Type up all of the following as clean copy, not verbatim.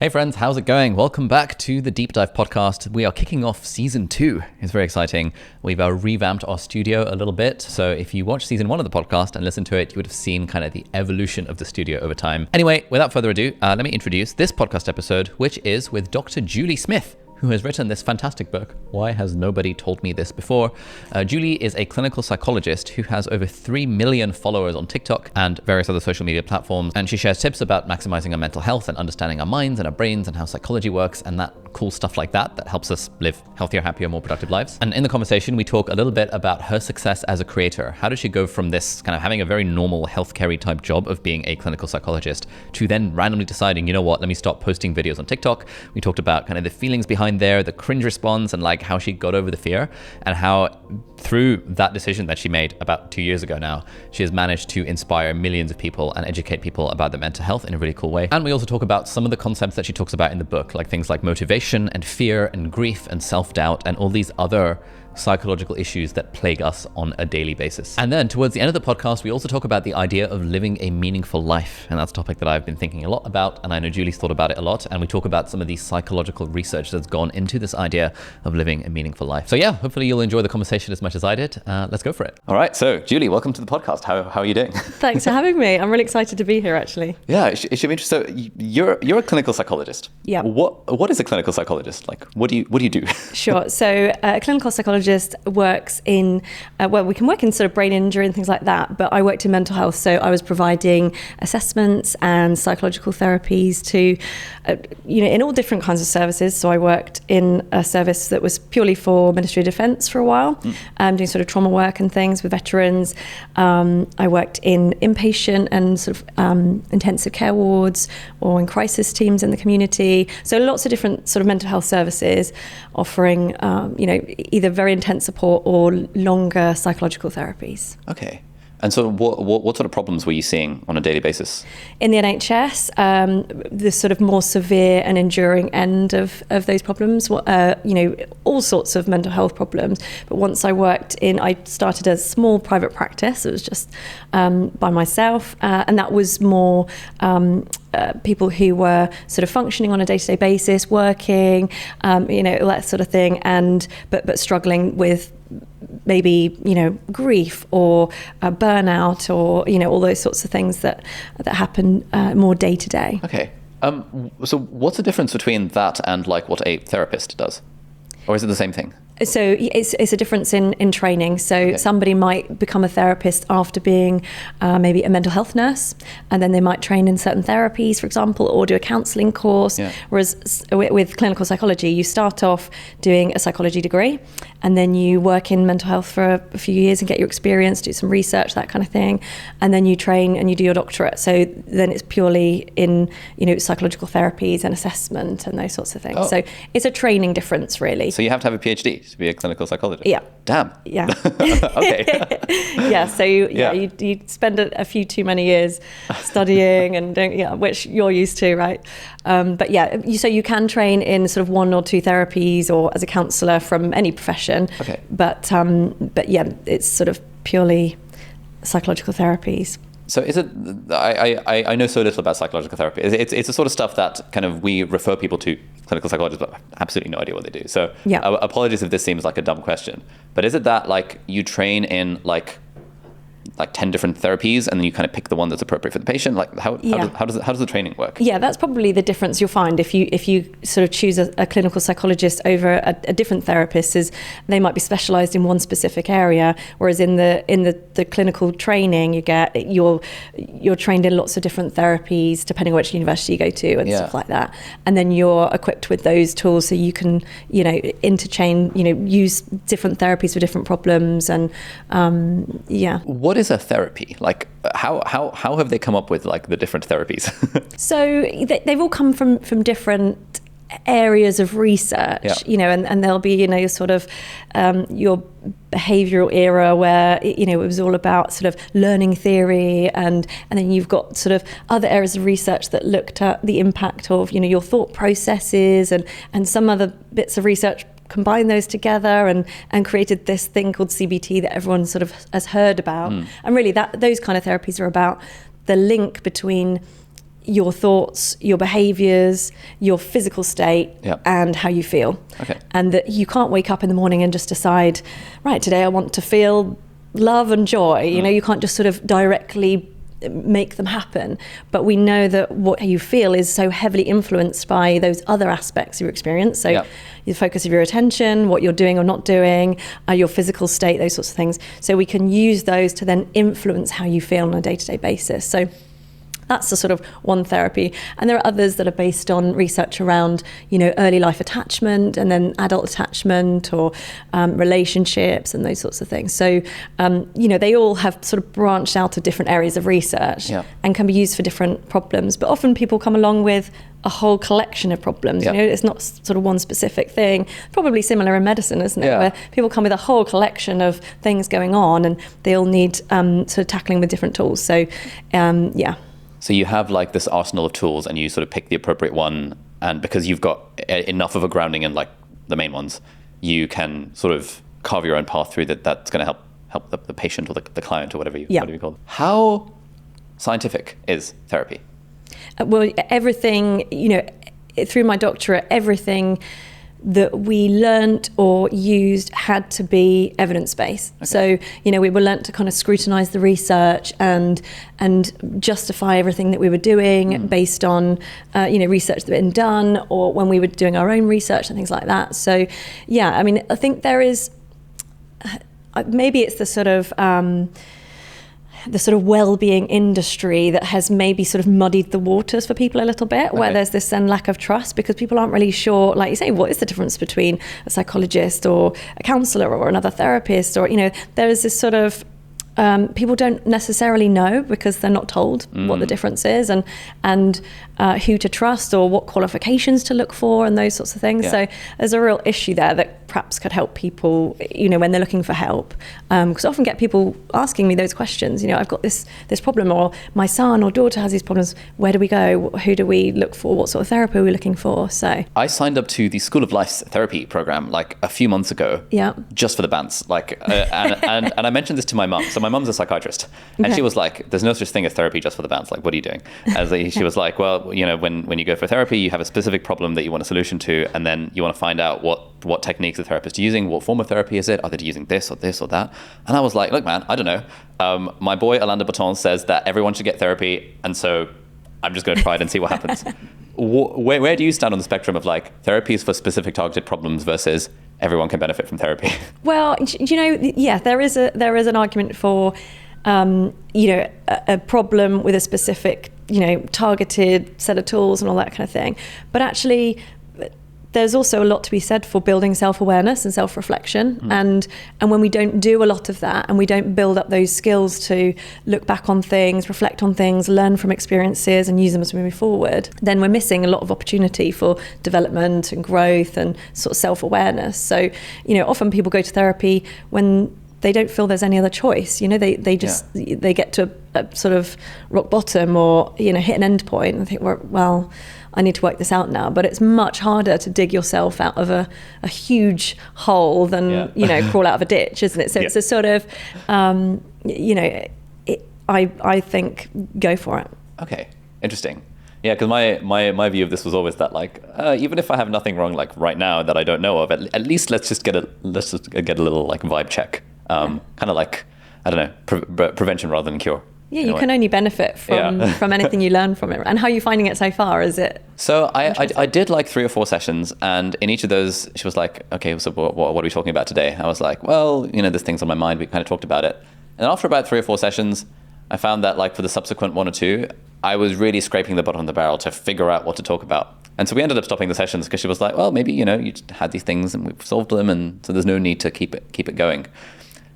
Hey friends, how's it going? Welcome back to the Deep Dive podcast. We are kicking off season 2. It's very exciting. We've revamped our studio a little bit. So if you watched season 1 of the podcast and listened to it, you would have seen kind of the evolution of the studio over time. Anyway, without further ado, let me introduce this podcast episode, which is with Dr. Julie Smith, who has written this fantastic book, Why Has Nobody Told Me This Before? Julie is a clinical psychologist who has over 3 million followers on TikTok and various other social media platforms. And she shares tips about maximizing our mental health and understanding our minds and our brains and how psychology works and that cool stuff like that helps us live healthier, happier, more productive lives. And in the conversation, we talk a little bit about her success as a creator. How did she go from this kind of having a very normal healthcare type job of being a clinical psychologist to then randomly deciding, you know what, let me start posting videos on TikTok. We talked about kind of the feelings behind there, the cringe response, and like how she got over the fear, and how through that decision that she made about 2 years ago now, she has managed to inspire millions of people and educate people about their mental health in a really cool way. And we also talk about some of the concepts that she talks about in the book, like things like motivation and fear and grief and self-doubt and all these other psychological issues that plague us on a daily basis. And then towards the end of the podcast, we also talk about the idea of living a meaningful life. And that's a topic that I've been thinking a lot about, and I know Julie's thought about it a lot. And we talk about some of the psychological research that's gone into this idea of living a meaningful life. So yeah, hopefully you'll enjoy the conversation as much as I did. Let's go for it. All right, so Julie, welcome to the podcast. How are you doing? Thanks for having me. I'm really excited to be here, actually. Yeah, it should be interesting. So you're a clinical psychologist. Yeah. What is a clinical psychologist? Like, what do you do? Sure. So a clinical psychologist works in, we can work in sort of brain injury and things like that, but I worked in mental health. So I was providing assessments and psychological therapies to, in all different kinds of services. So I worked in a service that was purely for Ministry of Defence for a while, doing sort of trauma work and things with veterans. I worked in inpatient and sort of intensive care wards or in crisis teams in the community. So lots of different sort of mental health services offering, either very intense support or longer psychological therapies. Okay. And so what sort of problems were you seeing on a daily basis? In the NHS, the sort of more severe and enduring end of those problems, all sorts of mental health problems. But once I started a small private practice. It was just by myself. And that was more people who were sort of functioning on a day-to-day basis, working, that sort of thing, but struggling with maybe grief or burnout or all those sorts of things that happen more day to day. Okay. So what's the difference between that and like what a therapist does, or is it the same thing? So it's a difference in training. So okay. Somebody might become a therapist after being maybe a mental health nurse, and then they might train in certain therapies, for example, or do a counselling course. Yeah. Whereas with clinical psychology, you start off doing a psychology degree, and then you work in mental health for a few years and get your experience, do some research, that kind of thing, and then you train and you do your doctorate. So then it's purely in psychological therapies and assessment and those sorts of things. Oh. So it's a training difference, really. So you have to have a PhD to be a clinical psychologist? Yeah. Damn. Yeah. Okay. Yeah. So you spend a few too many years studying and doing, which you're used to, right? But so you can train in sort of 1 or 2 therapies or as a counsellor from any profession. Okay. But it's sort of purely psychological therapies. So is it? I know so little about psychological therapy. It's the sort of stuff that kind of we refer people to clinical psychologists, but I have absolutely no idea what they do. So apologies if this seems like a dumb question, but is it that like you train in like 10 different therapies and then you kind of pick the one that's appropriate for the patient? Like how does the training work? Yeah, that's probably the difference you'll find if you sort of choose a clinical psychologist over a different therapist, is they might be specialized in one specific area, whereas in the clinical training you're trained in lots of different therapies depending on which university you go to and stuff like that, and then you're equipped with those tools so you can interchange, use different therapies for different problems. And what is a therapy? Like how have they come up with like the different therapies? So they've all come from different areas of research, and there'll be, sort of your behavioral era where, it was all about sort of learning theory, and then you've got sort of other areas of research that looked at the impact of, your thought processes, and some other bits of research combined those together and created this thing called CBT that everyone sort of has heard about. And really those kind of therapies are about the link between your thoughts, your behaviors, your physical state, and how you feel. Okay. And that you can't wake up in the morning and just decide, right, today I want to feel love and joy. You know, you can't just sort of directly make them happen. But we know that what you feel is so heavily influenced by those other aspects of your experience. So the focus of your attention, what you're doing or not doing, your physical state, those sorts of things. So we can use those to then influence how you feel on a day-to-day basis. So that's the sort of one therapy. And there are others that are based on research around, you know, early life attachment and then adult attachment or relationships and those sorts of things. So, you know, they all have sort of branched out to different areas of research and can be used for different problems. But often people come along with a whole collection of problems. You know, it's not sort of one specific thing. Probably similar in medicine, isn't it? Where people come with a whole collection of things going on and they all need sort of tackling with different tools. So, So you have like this arsenal of tools and you sort of pick the appropriate one, and because you've got enough of a grounding in like the main ones, you can sort of carve your own path through that's going to help the patient or the client or whatever you call it. How scientific is therapy? Well, everything, you know, through my doctorate, everything that we learnt or used had to be evidence-based. Okay. So, you know, we were learnt to kind of scrutinise the research and justify everything that we were doing based on, you know, research that had been done, or when we were doing our own research and things like that. So, yeah, I mean, I think there is, maybe it's the sort of well-being industry that has maybe sort of muddied the waters for people a little bit, where there's this then lack of trust because people aren't really sure, like you say, what is the difference between a psychologist or a counsellor or another therapist, or, you know, there is this sort of people don't necessarily know because they're not told what the difference is and who to trust or what qualifications to look for and those sorts of things. So there's a real issue there that perhaps could help people, you know, when they're looking for help. Because I often get people asking me those questions, you know, I've got this problem, or my son or daughter has these problems. Where do we go? Who do we look for? What sort of therapy are we looking for? So I signed up to the School of Life's therapy program like a few months ago, just for the bands. Like, and I mentioned this to my mum. So my mum's a psychiatrist, and she was like, "There's no such thing as therapy just for the bands. Like, what are you doing?" As she was like, "Well, you know, when you go for therapy, you have a specific problem that you want a solution to, and then you want to find out what techniques the therapist is using, what form of therapy is it? Are they using this or this or that?" And I was like, "Look, man, I don't know. My boy Alain de Botton says that everyone should get therapy, and so I'm just going to try it and see what happens." Where do you stand on the spectrum of like therapies for specific targeted problems versus everyone can benefit from therapy? Well, you know, yeah, there is an argument for, you know, a problem with a specific, you know, targeted set of tools and all that kind of thing. But actually, there's also a lot to be said for building self-awareness and self-reflection. And when we don't do a lot of that and we don't build up those skills to look back on things, reflect on things, learn from experiences and use them as we move forward, then we're missing a lot of opportunity for development and growth and sort of self-awareness. So, you know, often people go to therapy when they don't feel there's any other choice. You know, they just, they get to a sort of rock bottom or, you know, hit an end point and think, well, I need to work this out now. But it's much harder to dig yourself out of a huge hole than, you know, crawl out of a ditch, isn't it? So it's a sort of, you know, I think go for it. Okay, interesting. Yeah, because my view of this was always that like even if I have nothing wrong like right now that I don't know of, at least let's just get a little like vibe check, kind of like, I don't know, prevention rather than cure. Yeah, you can only benefit from anything you learn from it. And how are you finding it so far? Is it? So I did like 3 or 4 sessions, and in each of those, she was like, "Okay, so what are we talking about today?" I was like, "Well, you know, there's things on my mind." We kind of talked about it, and after about 3 or 4 sessions, I found that like for the subsequent 1 or 2, I was really scraping the bottom of the barrel to figure out what to talk about. And so we ended up stopping the sessions because she was like, "Well, maybe, you know, you had these things and we've solved them, and so there's no need to keep it going."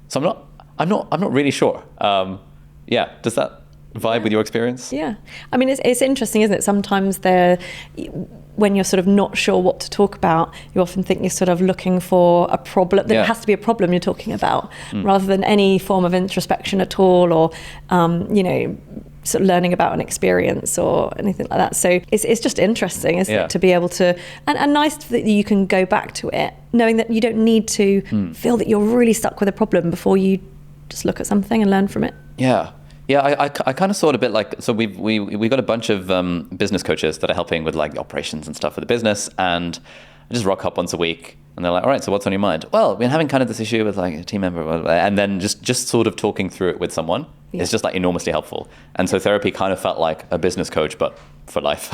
So I'm not really sure. Does that vibe with your experience? Yeah, I mean, it's interesting, isn't it? Sometimes when you're sort of not sure what to talk about, you often think you're sort of looking for a problem. There has to be a problem you're talking about, rather than any form of introspection at all, or you know, sort of learning about an experience or anything like that. So it's just interesting, isn't it, to be able to, and nice that you can go back to it, knowing that you don't need to feel that you're really stuck with a problem before you just look at something and learn from it. Yeah. Yeah, I kind of saw it a bit like, so we got a bunch of business coaches that are helping with like the operations and stuff for the business, and I just rock up once a week and they're like, all right, so what's on your mind? Well, we've been having kind of this issue with like a team member, blah, blah, blah. And then just sort of talking through it with someone is just like enormously helpful. And so therapy kind of felt like a business coach, but for life.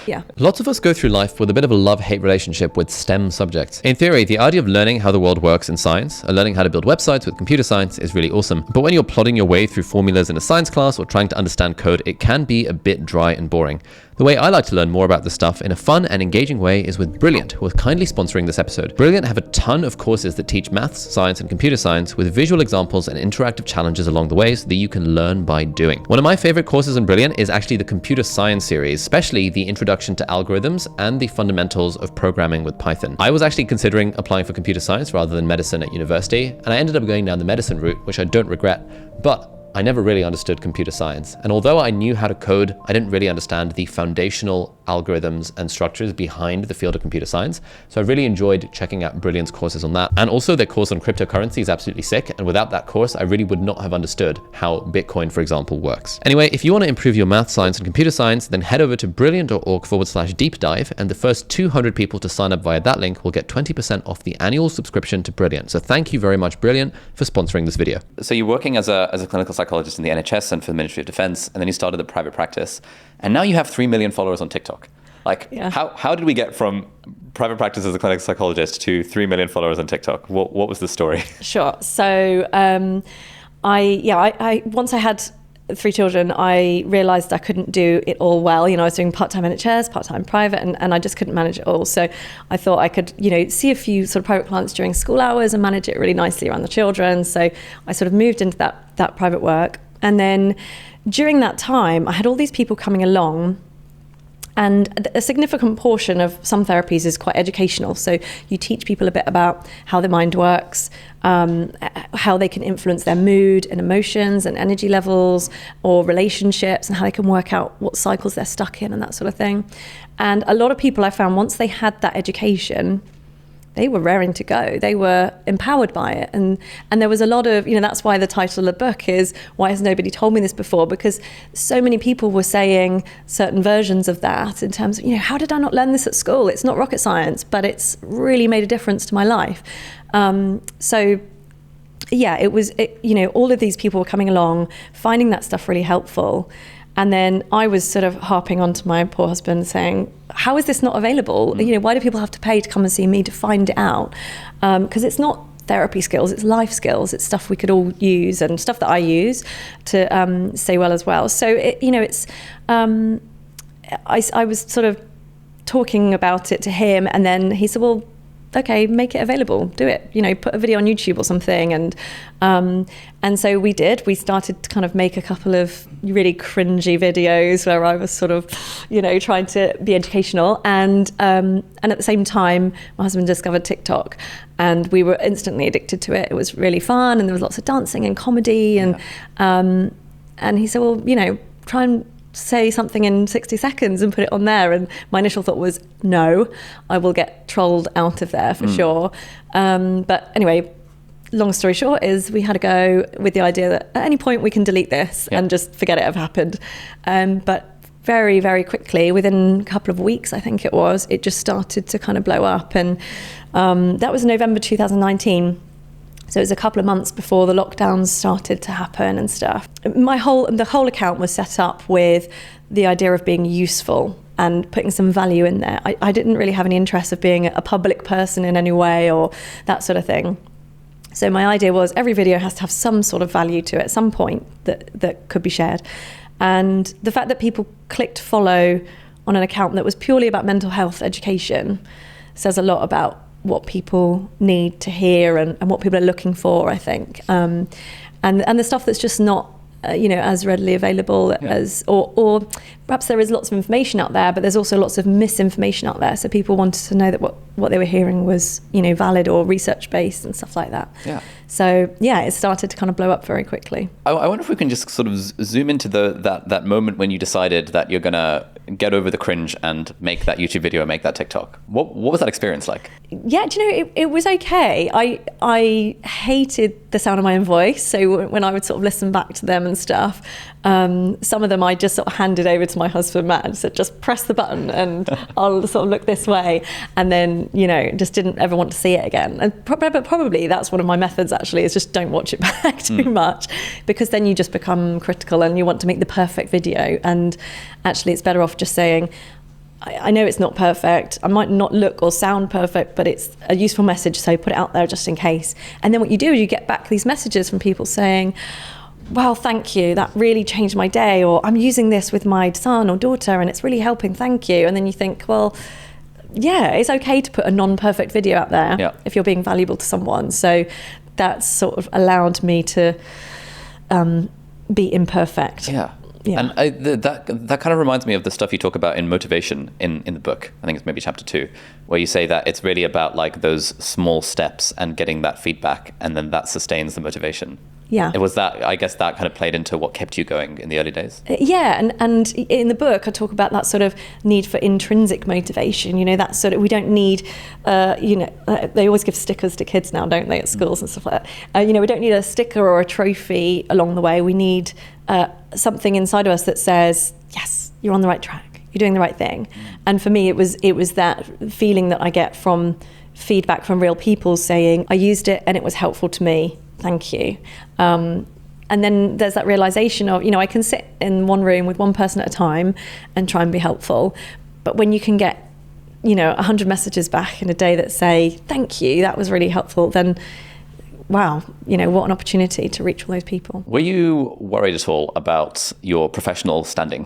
Yeah. Lots of us go through life with a bit of a love-hate relationship with STEM subjects. In theory, the idea of learning how the world works in science, and learning how to build websites with computer science is really awesome. But when you're plodding your way through formulas in a science class or trying to understand code, it can be a bit dry and boring. The way I like to learn more about this stuff in a fun and engaging way is with Brilliant, who is kindly sponsoring this episode. Brilliant have a ton of courses that teach maths, science, and computer science with visual examples and interactive challenges along the way so that you can learn by doing. One of my favorite courses in Brilliant is actually the computer science series, especially the introduction to algorithms and the fundamentals of programming with Python. I was actually considering applying for computer science rather than medicine at university, and I ended up going down the medicine route, which I don't regret, but I never really understood computer science. And although I knew how to code, I didn't really understand the foundational algorithms and structures behind the field of computer science. So I really enjoyed checking out Brilliant's courses on that. And also their course on cryptocurrency is absolutely sick. And without that course, I really would not have understood how Bitcoin, for example, works. Anyway, if you want to improve your math, science, and computer science, then head over to brilliant.org/deep dive. And the first 200 people to sign up via that link will get 20% off the annual subscription to Brilliant. So thank you very much, Brilliant, for sponsoring this video. So you're working as a clinical psychologist in the NHS and for the Ministry of Defense, and then you started a private practice, and now you have 3 million followers on TikTok. Like, how did we get from private practice as a clinical psychologist to 3 million followers on TikTok? What was the story? Sure. So I once I had 3 children, I realised I couldn't do it all well. I was doing part-time NHS, part-time private, and I just couldn't manage it all. So I thought I could, see a few sort of private clients during school hours and manage it really nicely around the children. So I sort of moved into that private work. And then during that time, I had all these people coming along. And a significant portion of some therapies is quite educational. So you teach people a bit about how the mind works, how they can influence their mood and emotions and energy levels or relationships, and how they can work out what cycles they're stuck in and that sort of thing. And a lot of people I found, once they had that education, they were raring to go. They were empowered by it. And there was a lot of, that's why the title of the book is, Why Has Nobody Told Me This Before? Because so many people were saying certain versions of that in terms of, how did I not learn this at school? It's not rocket science, but it's really made a difference to my life. It was, all of these people were coming along, finding that stuff really helpful. And then I was sort of harping onto my poor husband saying, how is this not available? Why do people have to pay to come and see me to find it out? Because it's not therapy skills, it's life skills. It's stuff we could all use and stuff that I use to stay well as well. So, I was sort of talking about it to him, and then he said, well, okay, make it available, do it, put a video on YouTube or something. And so we did. We started to kind of make a couple of really cringy videos where I was sort of, trying to be educational. And at the same time, my husband discovered TikTok, and we were instantly addicted to it. It was really fun, and there was lots of dancing and comedy. And he said, well, try and say something in 60 seconds and put it on there. And my initial thought was, no, I will get trolled out of there for sure. But anyway, long story short is we had a go with the idea that at any point we can delete this and just forget it have happened. But very, very quickly, within a couple of weeks, I think it just started to kind of blow up. And that was November 2019. So it was a couple of months before the lockdowns started to happen and stuff. The whole account was set up with the idea of being useful and putting some value in there. I didn't really have any interest of being a public person in any way or that sort of thing. So my idea was every video has to have some sort of value to it at some point that could be shared. And the fact that people clicked follow on an account that was purely about mental health education says a lot about what people need to hear and what people are looking for, I think. And the stuff that's just not, as readily available as, or perhaps there is lots of information out there, but there's also lots of misinformation out there. So people wanted to know that what they were hearing was, valid or research based and stuff like that. Yeah. So yeah, it started to kind of blow up very quickly. I wonder if we can just sort of zoom into that moment when you decided that you're gonna get over the cringe and make that YouTube video and make that TikTok. What was that experience like? Yeah, do you know, it was okay. I hated the sound of my own voice. So when I would sort of listen back to them and stuff, some of them I just sort of handed over to my husband, Matt, and said, just press the button and I'll sort of look this way. And then, just didn't ever want to see it again. And probably that's one of my methods actually, is just don't watch it back too much, because then you just become critical and you want to make the perfect video. And actually it's better off just saying, I know it's not perfect, I might not look or sound perfect, but it's a useful message, so put it out there just in case. And then what you do is you get back these messages from people saying, well, thank you, that really changed my day, or I'm using this with my son or daughter and it's really helping, thank you. And then you think, well, yeah, it's okay to put a non-perfect video out there if you're being valuable to someone. So that's sort of allowed me to be imperfect. Yeah. And that kind of reminds me of the stuff you talk about in Motivation in the book. I think it's maybe chapter 2, where you say that it's really about like those small steps and getting that feedback, and then that sustains the motivation. Yeah. It was that, I guess that kind of played into what kept you going in the early days. Yeah, and in the book I talk about that sort of need for intrinsic motivation, that sort of, we don't need, they always give stickers to kids now, don't they, at schools and stuff like that. We don't need a sticker or a trophy along the way. We need something inside of us that says, yes, you're on the right track, you're doing the right thing. And for me, it was that feeling that I get from feedback from real people saying, I used it and it was helpful to me, thank you. And then there's that realization of, I can sit in one room with one person at a time and try and be helpful. But when you can get, 100 messages back in a day that say, thank you, that was really helpful, then wow, what an opportunity to reach all those people. Were you worried at all about your professional standing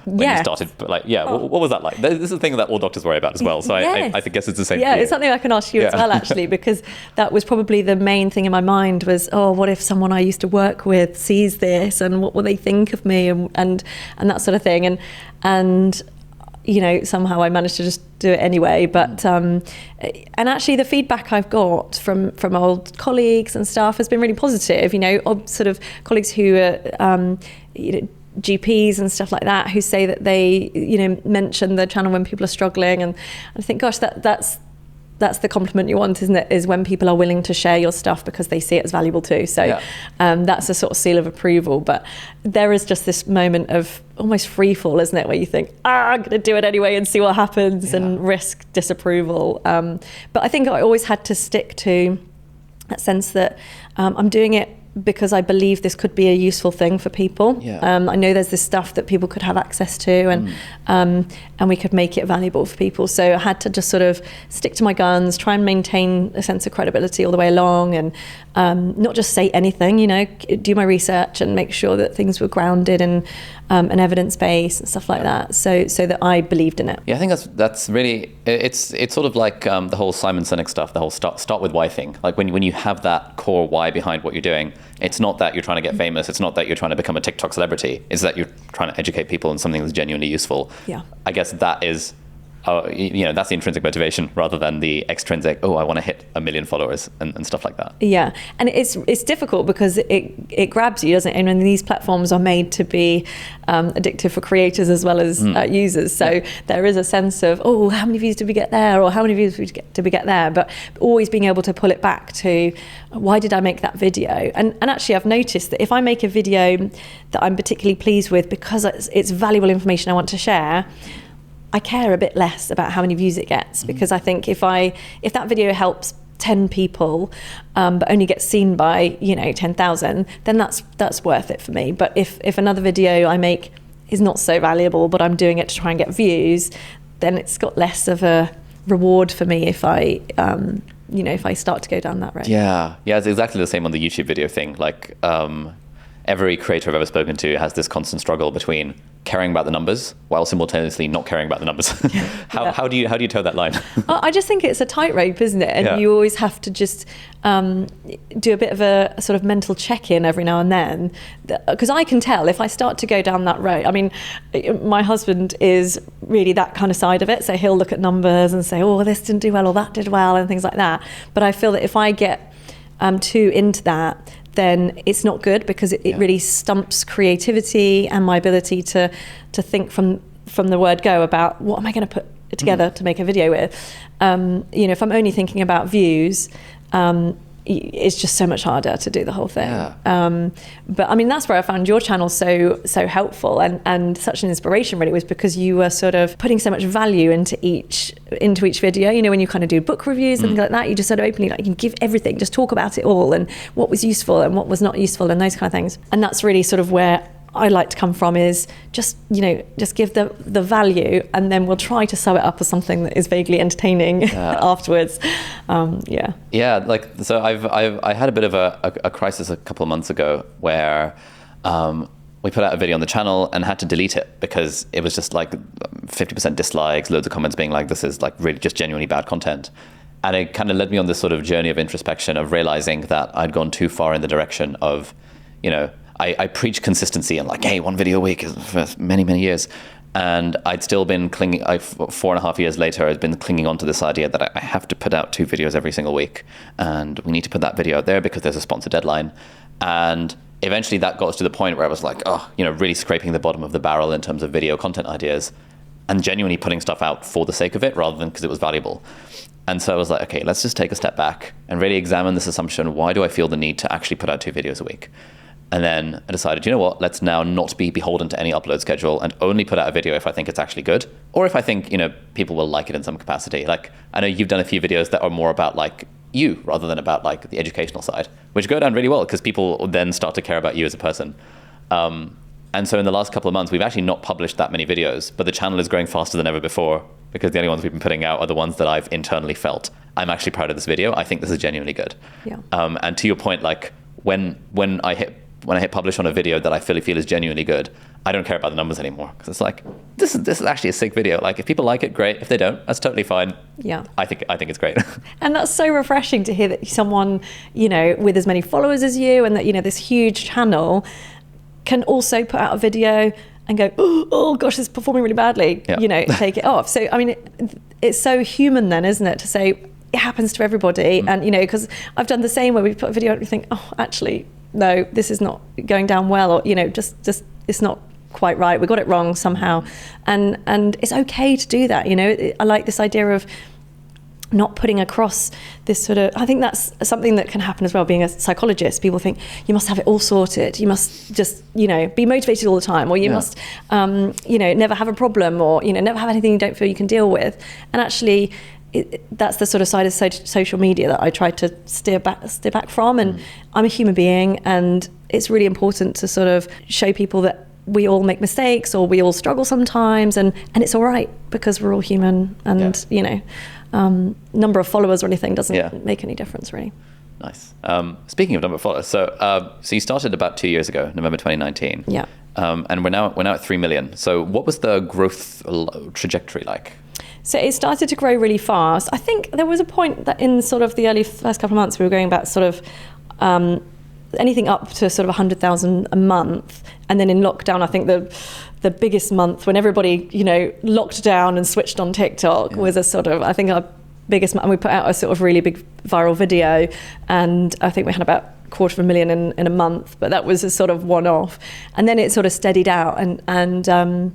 when you started? What was that like? This is a thing that all doctors worry about as well. So I guess it's the same. Yeah, it's something I can ask you as well, actually, because that was probably the main thing in my mind was, what if someone I used to work with sees this, and what will they think of me, and that sort of thing. And somehow I managed to just do it anyway. But and actually the feedback I've got from old colleagues and staff has been really positive. Sort of colleagues who are GPs and stuff like that, who say that they mention the channel when people are struggling, and I think, gosh, that's the compliment you want, isn't it? Is when people are willing to share your stuff because they see it as valuable too. So that's a sort of seal of approval. But there is just this moment of almost free fall, isn't it? Where you think, I'm going to do it anyway and see what happens and risk disapproval. But I think I always had to stick to that sense that I'm doing it because I believe this could be a useful thing for people. I know there's this stuff that people could have access to, and we could make it valuable for people. So I had to just sort of stick to my guns, try and maintain a sense of credibility all the way along, and not just say anything, do my research and make sure that things were grounded in an evidence base and stuff like that, so that I believed in it. Yeah, I think that's really, it's sort of like the whole Simon Sinek stuff, the whole start with why thing. Like when you have that core why behind what you're doing, it's not that you're trying to get famous, it's not that you're trying to become a TikTok celebrity, it's that you're trying to educate people in something that's genuinely useful. I guess that is that's the intrinsic motivation rather than the extrinsic, I want to hit 1 million followers and stuff like that. Yeah, and it's difficult because it grabs you, doesn't it? And these platforms are made to be addictive for creators as well as users. So there is a sense of, how many views did we get there? Or how many views did we get there? But always being able to pull it back to, why did I make that video? And actually I've noticed that if I make a video that I'm particularly pleased with because it's valuable information I want to share, I care a bit less about how many views it gets, because I think if that video helps 10 people but only gets seen by 10,000, then that's worth it for me. But if another video I make is not so valuable but I'm doing it to try and get views, then it's got less of a reward for me if I if I start to go down that road. Yeah, it's exactly the same on the YouTube video thing. Like every creator I've ever spoken to has this constant struggle between caring about the numbers while simultaneously not caring about the numbers. How do you toe that line? I just think it's a tightrope, isn't it? And you always have to just do a bit of a sort of mental check-in every now and then, because I can tell if I start to go down that road. I mean, my husband is really that kind of side of it, so he'll look at numbers and say, oh, this didn't do well or that did well and things like that. But I feel that if I get too into that, then it's not good, because it really stumps creativity and my ability to think from the word go about what am I going to put together to make a video with. If I'm only thinking about views, it's just so much harder to do the whole thing. But I mean, that's where I found your channel so helpful and such an inspiration, really, was because you were sort of putting so much value into each video. When you kind of do book reviews and things like that, you just sort of openly, like, you can give everything, just talk about it all and what was useful and what was not useful and those kind of things. And that's really sort of where I like to come from, is just give the value, and then we'll try to sew it up as something that is vaguely entertaining afterwards. So I had a bit of a crisis a couple of months ago where we put out a video on the channel and had to delete it because it was just like 50% dislikes, loads of comments being like, this is like really just genuinely bad content. And it kind of led me on this sort of journey of introspection, of realizing that I'd gone too far in the direction of, I preach consistency and like, hey, one video a week for many, many years. And I'd still been clinging, 4.5 years later, I'd been clinging on to this idea that I have to put out 2 videos every single week. And we need to put that video out there because there's a sponsor deadline. And eventually that got to the point where I was like, really scraping the bottom of the barrel in terms of video content ideas and genuinely putting stuff out for the sake of it rather than because it was valuable. And so I was like, okay, let's just take a step back and really examine this assumption. Why do I feel the need to actually put out 2 videos a week? And then I decided, let's now not be beholden to any upload schedule and only put out a video if I think it's actually good, or if I think, people will like it in some capacity. Like, I know you've done a few videos that are more about like you rather than about like the educational side, which go down really well because people then start to care about you as a person. And so in the last couple of months, we've actually not published that many videos, but the channel is growing faster than ever before because the only ones we've been putting out are the ones that I've internally felt, I'm actually proud of this video. I think this is genuinely good. Yeah. And to your point, like when I hit publish on a video that I feel is genuinely good, I don't care about the numbers anymore, because it's like, this is actually a sick video. Like, if people like it, great. If they don't, that's totally fine. Yeah. I think it's great. And that's so refreshing to hear that someone, with as many followers as you and that, this huge channel can also put out a video and go, oh gosh, this is performing really badly, take it off. So, I mean, it's so human then, isn't it, to say it happens to everybody. And, because I've done the same where we put a video out and we think, oh, actually, no, this is not going down well, or just it's not quite right. We got it wrong somehow, and it's okay to do that. I like this idea of not putting across this sort of. I think that's something that can happen as well. Being a psychologist, people think you must have it all sorted. You must just be motivated all the time, or you must never have a problem, or never have anything you don't feel you can deal with. And actually, that's the sort of side of social media that I try to steer back from. And I'm a human being, and it's really important to sort of show people that we all make mistakes, or we all struggle sometimes, and it's all right, because we're all human, and number of followers or anything doesn't make any difference, really. Nice. Speaking of number of followers, so you started about 2 years ago, November 2019. Yeah. And we're now at 3 million. So what was the growth trajectory like? So it started to grow really fast. I think there was a point that in sort of the early first couple of months, we were going about sort of anything up to sort of 100,000 a month. And then in lockdown, I think the biggest month when everybody, locked down and switched on TikTok was a sort of, I think our biggest month. And we put out a sort of really big viral video. And I think we had about 250,000 in a month, but that was a sort of one-off. And then it sort of steadied out and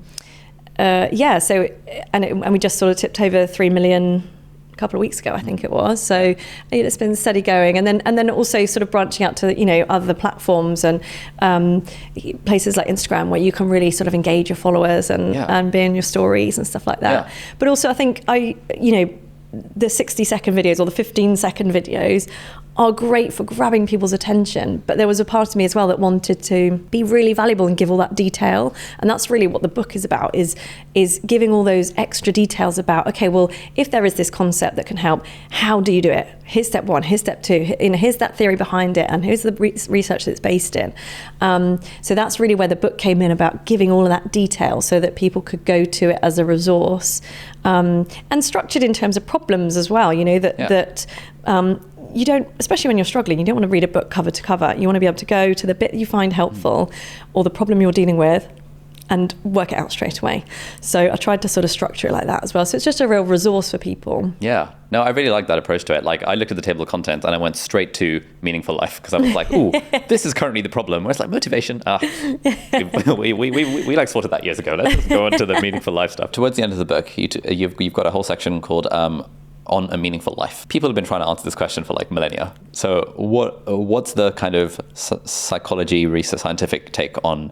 we just sort of tipped over 3 million a couple of weeks ago, I think it was. So it's been steady going, and then also sort of branching out to other platforms and places like Instagram, where you can really sort of engage your followers and be in your stories and stuff like that. Yeah. But also, I think the 60-second videos or the 15-second videos are great for grabbing people's attention, but there was a part of me as well that wanted to be really valuable and give all that detail. And that's really what the book is about, is giving all those extra details about, okay, well, if there is this concept that can help, how do you do it? Here's step one, here's step two, here's that theory behind it, and here's the research that it's based in. So that's really where the book came in, about giving all of that detail so that people could go to it as a resource, and structured in terms of problems as well, you don't, especially when you're struggling, you don't want to read a book cover to cover. You want to be able to go to the bit you find helpful or the problem you're dealing with and work it out straight away. So I tried to sort of structure it like that as well. So it's just a real resource for people. Yeah. No, I really like that approach to it. Like, I looked at the table of contents and I went straight to meaningful life, because I was like, ooh, this is currently the problem. Where it's like motivation. We like sorted that years ago. Let's just go on to the meaningful life stuff. Towards the end of the book, you've got a whole section called on a meaningful life. People have been trying to answer this question for like millennia. So what's the kind of psychology, research, scientific take on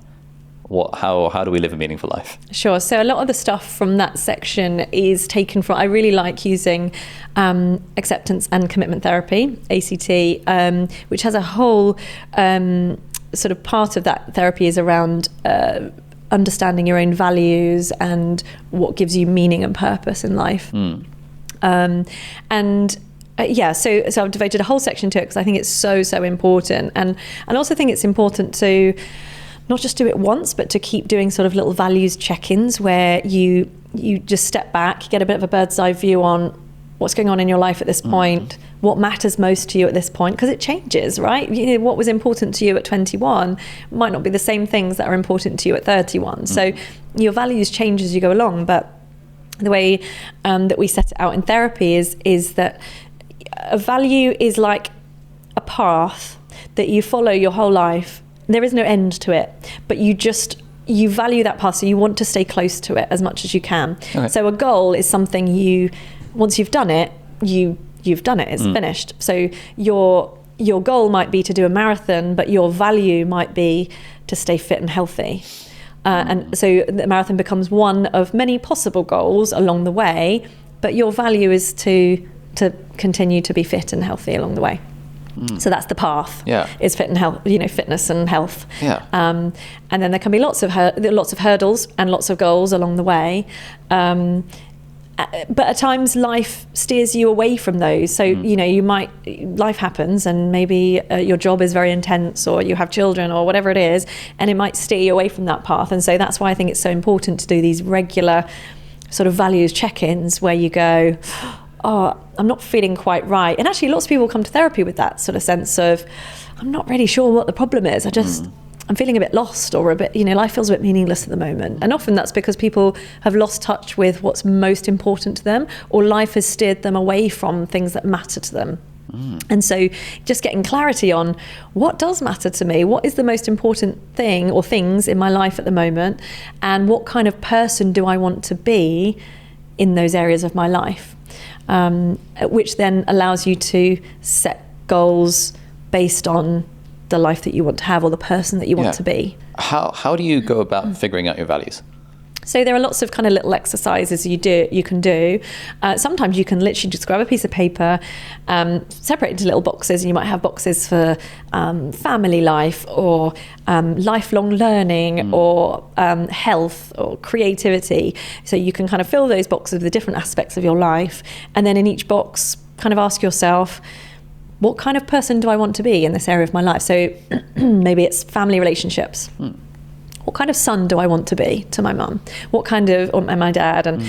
how do we live a meaningful life? Sure. So a lot of the stuff from that section is taken from, I really like using acceptance and commitment therapy, ACT, which has a whole sort of part of that therapy is around understanding your own values and what gives you meaning and purpose in life. So I've devoted a whole section to it because I think it's so important, and I also think it's important to not just do it once, but to keep doing sort of little values check-ins where you just step back, get a bit of a bird's eye view on what's going on in your life at this point, what matters most to you at this point, because it changes, right? What was important to you at 21 might not be the same things that are important to you at 31. So your values change as you go along, but the way that we set it out in therapy is that a value is like a path that you follow your whole life. There is no end to it, but you value that path, so you want to stay close to it as much as you can. Okay. So a goal is something once you've done it, you've done it, it's finished. So your goal might be to do a marathon, but your value might be to stay fit and healthy. And so the marathon becomes one of many possible goals along the way, but your value is to continue to be fit and healthy along the way. So that's the path. Yeah, is fit and health, fitness and health. Yeah. And then there can be lots of hurdles and lots of goals along the way. But at times life steers you away from those. So, life happens and maybe your job is very intense, or you have children or whatever it is, and it might steer you away from that path. And so that's why I think it's so important to do these regular sort of values check-ins where you go, oh, I'm not feeling quite right. And actually lots of people come to therapy with that sort of sense of, I'm not really sure what the problem is. I'm feeling a bit lost, or a bit, life feels a bit meaningless at the moment. And often that's because people have lost touch with what's most important to them, or life has steered them away from things that matter to them. And so just getting clarity on what does matter to me, what is the most important thing or things in my life at the moment, and what kind of person do I want to be in those areas of my life, which then allows you to set goals based on the life that you want to have, or the person that you want to be. How do you go about figuring out your values? So there are lots of kind of little exercises you can do. Sometimes you can literally just grab a piece of paper, separate it into little boxes, and you might have boxes for family life, or lifelong learning, or health, or creativity. So you can kind of fill those boxes with the different aspects of your life, and then in each box kind of ask yourself, what kind of person do I want to be in this area of my life? So maybe it's family relationships. What kind of son do I want to be to my mum? What kind of, or my dad, and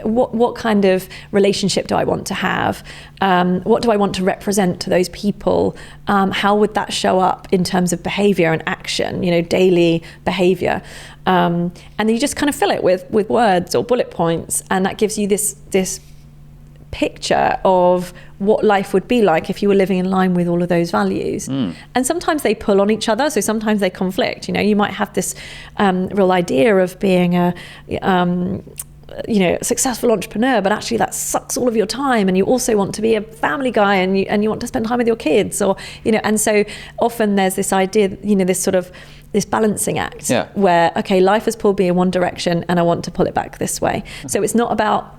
what kind of relationship do I want to have? What do I want to represent to those people? How would that show up in terms of behavior and action, daily behavior? And then you just kind of fill it with words or bullet points, and that gives you this picture of what life would be like if you were living in line with all of those values. And sometimes they pull on each other, so sometimes they conflict. You might have this real idea of being a successful entrepreneur, but actually that sucks all of your time, and you also want to be a family guy, and you want to spend time with your kids, or and so often there's this idea, this balancing act where, okay, life has pulled me in one direction and I want to pull it back this way. So it's not about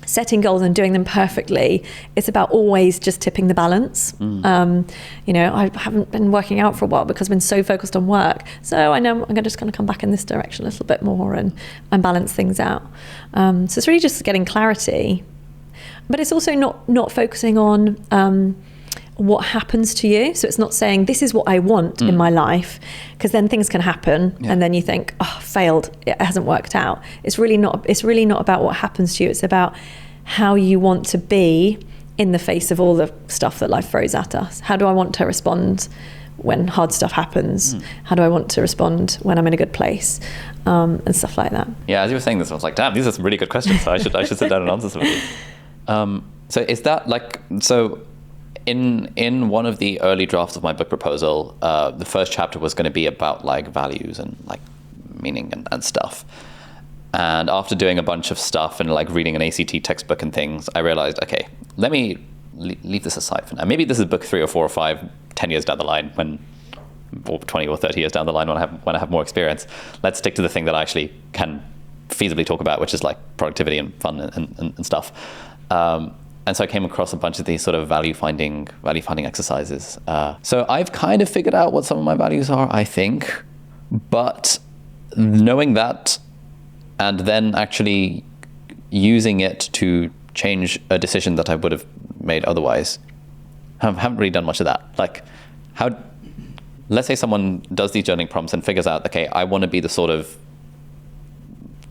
setting goals and doing them perfectly. It's about always just tipping the balance. You know, I haven't been working out for a while because I've been so focused on work. So I know I'm just going to come back in this direction a little bit more and balance things out. So it's really just getting clarity. But it's also not focusing on what happens to you. So it's not saying this is what I want in my life, because then things can happen and then you think, oh, failed, it hasn't worked out. It's really not about what happens to you. It's about how you want to be in the face of all the stuff that life throws at us. How do I want to respond when hard stuff happens? How do I want to respond when I'm in a good place? And stuff like that. Yeah, as you were saying this, I was like, damn, these are some really good questions. So I should sit down and answer some of these. So is that like, so in one of the early drafts of my book proposal, the first chapter was going to be about like values and like meaning and stuff. And after doing a bunch of stuff and like reading an ACT textbook and things, I realized, okay, let me leave this aside for now. Maybe this is book 3 or 4 or 5, 10 years down the line, or 20 or 30 years down the line when I have more experience. Let's stick to the thing that I actually can feasibly talk about, which is like productivity and fun and stuff. And so I came across a bunch of these sort of value finding exercises. So I've kind of figured out what some of my values are, I think, but knowing that and then actually using it to change a decision that I would have made otherwise, haven't really done much of that. Like, let's say someone does these journaling prompts and figures out, okay, I want to be the sort of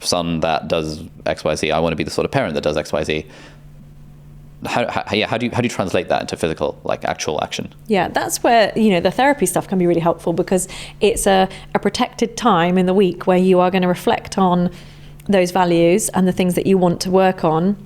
son that does XYZ. I want to be the sort of parent that does XYZ. How do you translate that into physical, like actual action? Yeah, that's where, you know, the therapy stuff can be really helpful, because it's a protected time in the week where you are going to reflect on those values and the things that you want to work on.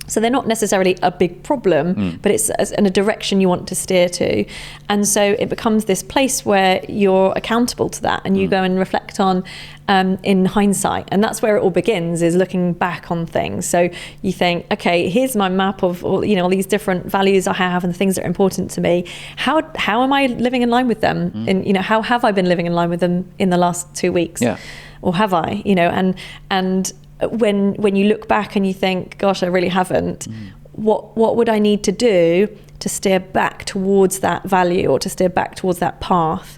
So they're not necessarily a big problem, but it's in a direction you want to steer to. And so it becomes this place where you're accountable to that, and you go and reflect on in hindsight. And that's where it all begins, is looking back on things. So you think, okay, here's my map of all, you know, all these different values I have and the things that are important to me. How am I living in line with them? And, you know, how have I been living in line with them in the last 2 weeks? Yeah. Or have I, you know, and when you look back and you think, gosh, I really haven't, what would I need to do to steer back towards that value or to steer back towards that path?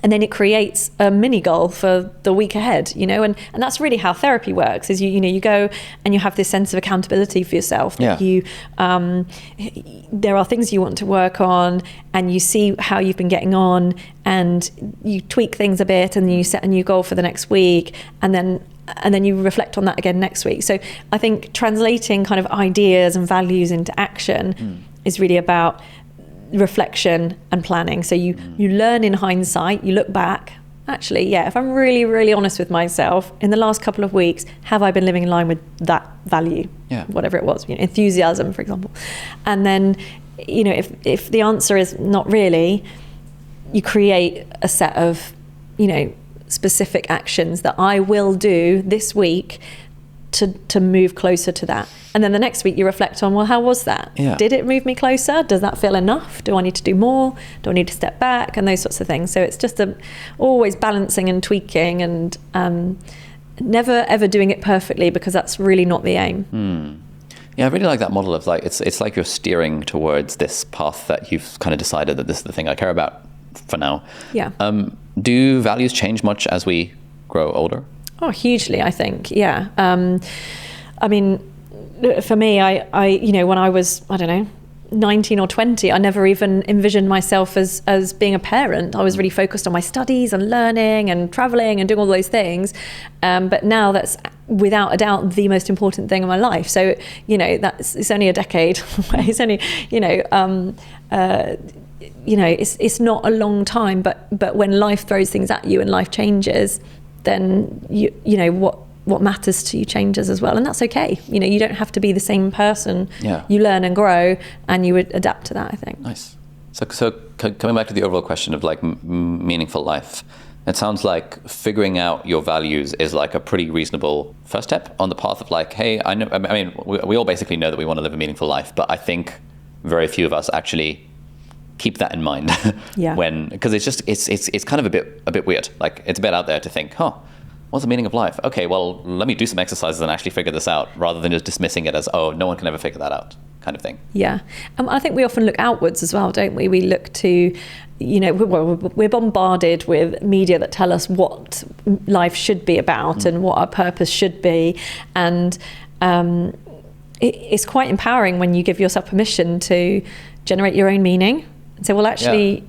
And then it creates a mini goal for the week ahead, you know, and that's really how therapy works, is you go and you have this sense of accountability for yourself, that you there are things you want to work on, and you see how you've been getting on, and you tweak things a bit, and you set a new goal for the next week, and then you reflect on that again next week. So I think translating kind of ideas and values into action is really about reflection and planning. So you learn in hindsight, you look back, actually, if I'm really, really honest with myself, in the last couple of weeks, have I been living in line with that value? Whatever it was, you know, enthusiasm, for example. And then, you know, if the answer is not really, you create a set of, you know, specific actions that I will do this week to move closer to that. And then the next week you reflect on, well, how was that? Did it move me closer? Does that feel enough? Do I need to do more? Do I need to step back? And those sorts of things. So it's just always balancing and tweaking, and never ever doing it perfectly, because that's really not the aim. Yeah, I really like that model of like, it's like you're steering towards this path that you've kind of decided that this is the thing I care about for now. Yeah. Do values change much as we grow older? Oh, hugely, I think. Yeah. I mean, for me, I you know, when I was, I don't know, 19 or 20, I never even envisioned myself as being a parent. I was really focused on my studies and learning and traveling and doing all those things. But now that's without a doubt the most important thing in my life. So, you know, it's only a decade away. It's only, you know, it's not a long time, but when life throws things at you and life changes, then you know what matters to you changes as well, and that's okay. You know, you don't have to be the same person. You learn and grow, and you would adapt to that, I think. Nice. So coming back to the overall question of like meaningful life, it sounds like figuring out your values is like a pretty reasonable first step on the path of like, hey, I know. I mean, we all basically know that we want to live a meaningful life, but I think very few of us actually keep that in mind. Because it's kind of a bit weird. Like, it's a bit out there to think, what's the meaning of life? Okay, well, let me do some exercises and actually figure this out, rather than just dismissing it as, oh, no one can ever figure that out, kind of thing. Yeah. I think we often look outwards as well, don't we? We look to, we're bombarded with media that tell us what life should be about and what our purpose should be. And it's quite empowering when you give yourself permission to generate your own meaning and say, well, actually,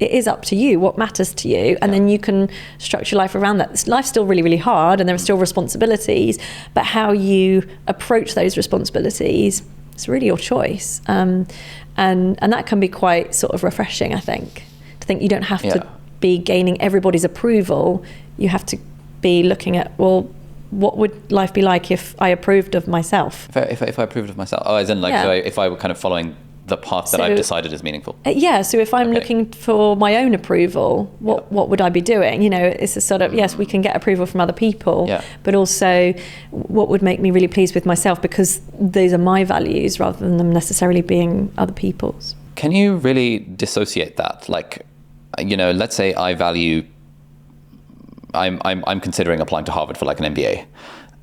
it is up to you what matters to you, and then you can structure life around that. Life's still really, really hard, and there are still responsibilities, but how you approach those responsibilities, it's really your choice. And that can be quite sort of refreshing, I think, to think you don't have to be gaining everybody's approval. You have to be looking at, well, what would life be like if I approved of myself? If I approved of myself, as in if I were kind of following the path that I've decided is meaningful. So if I'm looking for my own approval, what would I be doing? It's a sort of, yes, we can get approval from other people, but also what would make me really pleased with myself, because those are my values rather than them necessarily being other people's. Can you really dissociate that? Like, let's say I value, I'm considering applying to Harvard for like an MBA,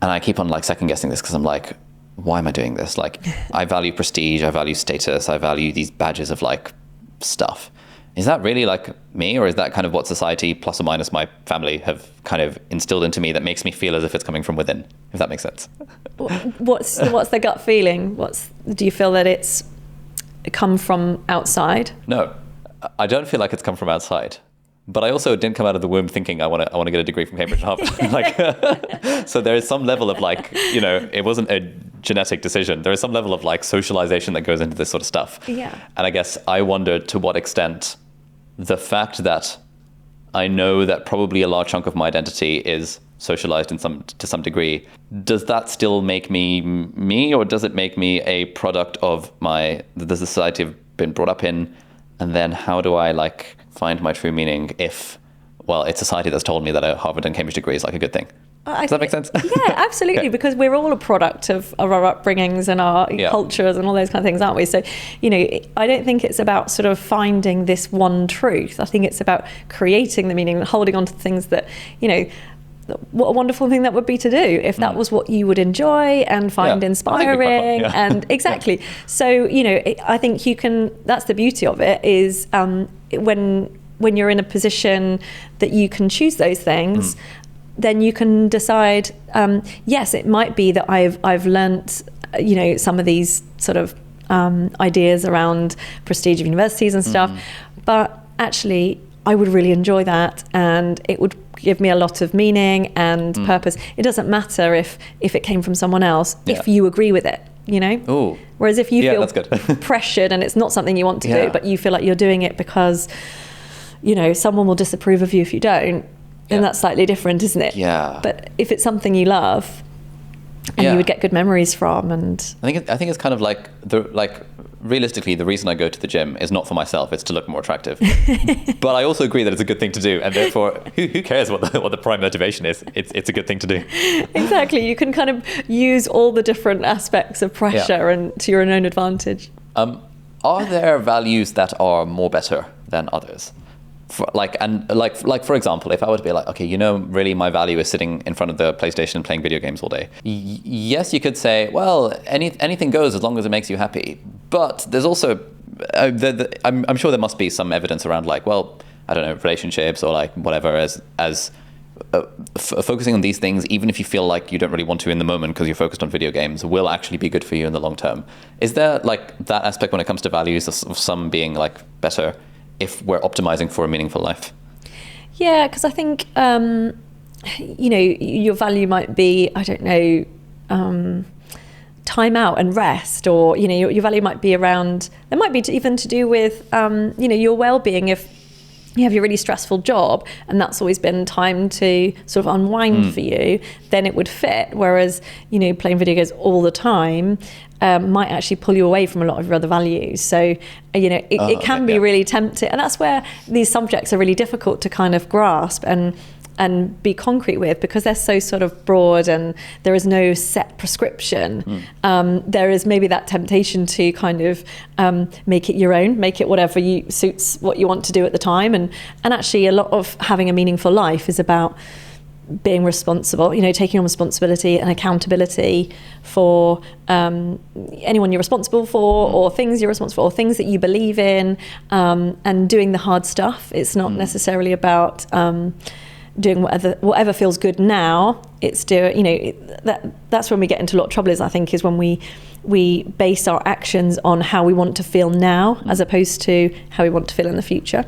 and I keep on like second guessing this because I'm like, why am I doing this? Like, I value prestige, I value status, I value these badges of like stuff. Is that really like me, or is that kind of what society plus or minus my family have kind of instilled into me that makes me feel as if it's coming from within, if that makes sense? What's the gut feeling? Do you feel that it's come from outside? No, I don't feel like it's come from outside. But I also didn't come out of the womb thinking I want to get a degree from Cambridge and Harvard. So there is some level of like, it wasn't a genetic decision. There is some level of like socialization that goes into this sort of stuff. Yeah. And I guess I wonder to what extent the fact that I know that probably a large chunk of my identity is socialized to some degree, does that still make me me, or does it make me a product of the society I've been brought up in? And then how do I like find my true meaning if, it's society that's told me that a Harvard and Cambridge degree is like a good thing? Does that make sense? Yeah, absolutely. Because we're all a product of our upbringings and our cultures and all those kind of things, aren't we? So, I don't think it's about sort of finding this one truth. I think it's about creating the meaning and holding on to things that, what a wonderful thing that would be to do if that was what you would enjoy and find inspiring. And exactly. So, I think you can, that's the beauty of it, is when you're in a position that you can choose those things, then you can decide, yes, it might be that I've learnt, some of these sort of ideas around prestige of universities and stuff, but actually I would really enjoy that, and it would give me a lot of meaning and purpose. It doesn't matter if it came from someone else, if you agree with it, Ooh. Whereas if you feel that's good. pressured and it's not something you want to do, but you feel like you're doing it because, someone will disapprove of you if you don't, then that's slightly different, isn't it? Yeah. But if it's something you love and you would get good memories from, and I think it's kind of like realistically, the reason I go to the gym is not for myself; it's to look more attractive. But I also agree that it's a good thing to do, and therefore, who cares what the prime motivation is? It's a good thing to do. Exactly, you can kind of use all the different aspects of pressure and to your own advantage. Are there values that are more better than others? For example, if I were to be like, okay, really my value is sitting in front of the PlayStation and playing video games all day. Yes, you could say, well, anything goes as long as it makes you happy. But there's also, I'm sure there must be some evidence around like, well, I don't know, relationships or like whatever, as focusing on these things, even if you feel like you don't really want to in the moment because you're focused on video games, will actually be good for you in the long term. Is there like that aspect when it comes to values of some being like better if we're optimizing for a meaningful life? Yeah, because I think, your value might be, I don't know, time out and rest, or, your value might be around, it might be even to do with, your well-being. If you have your really stressful job and that's always been time to sort of unwind for you, then it would fit. Whereas, playing video games all the time might actually pull you away from a lot of your other values. So, it can be really tempting. And that's where these subjects are really difficult to kind of grasp and be concrete with, because they're so sort of broad and there is no set prescription. There is maybe that temptation to kind of make it your own, make it whatever suits what you want to do at the time. And actually a lot of having a meaningful life is about being responsible, taking on responsibility and accountability for anyone you're responsible for, or things you're responsible for, or things that you believe in, and doing the hard stuff. It's not necessarily about doing whatever feels good now. It's that's when we get into a lot of trouble, is when we base our actions on how we want to feel now, as opposed to how we want to feel in the future.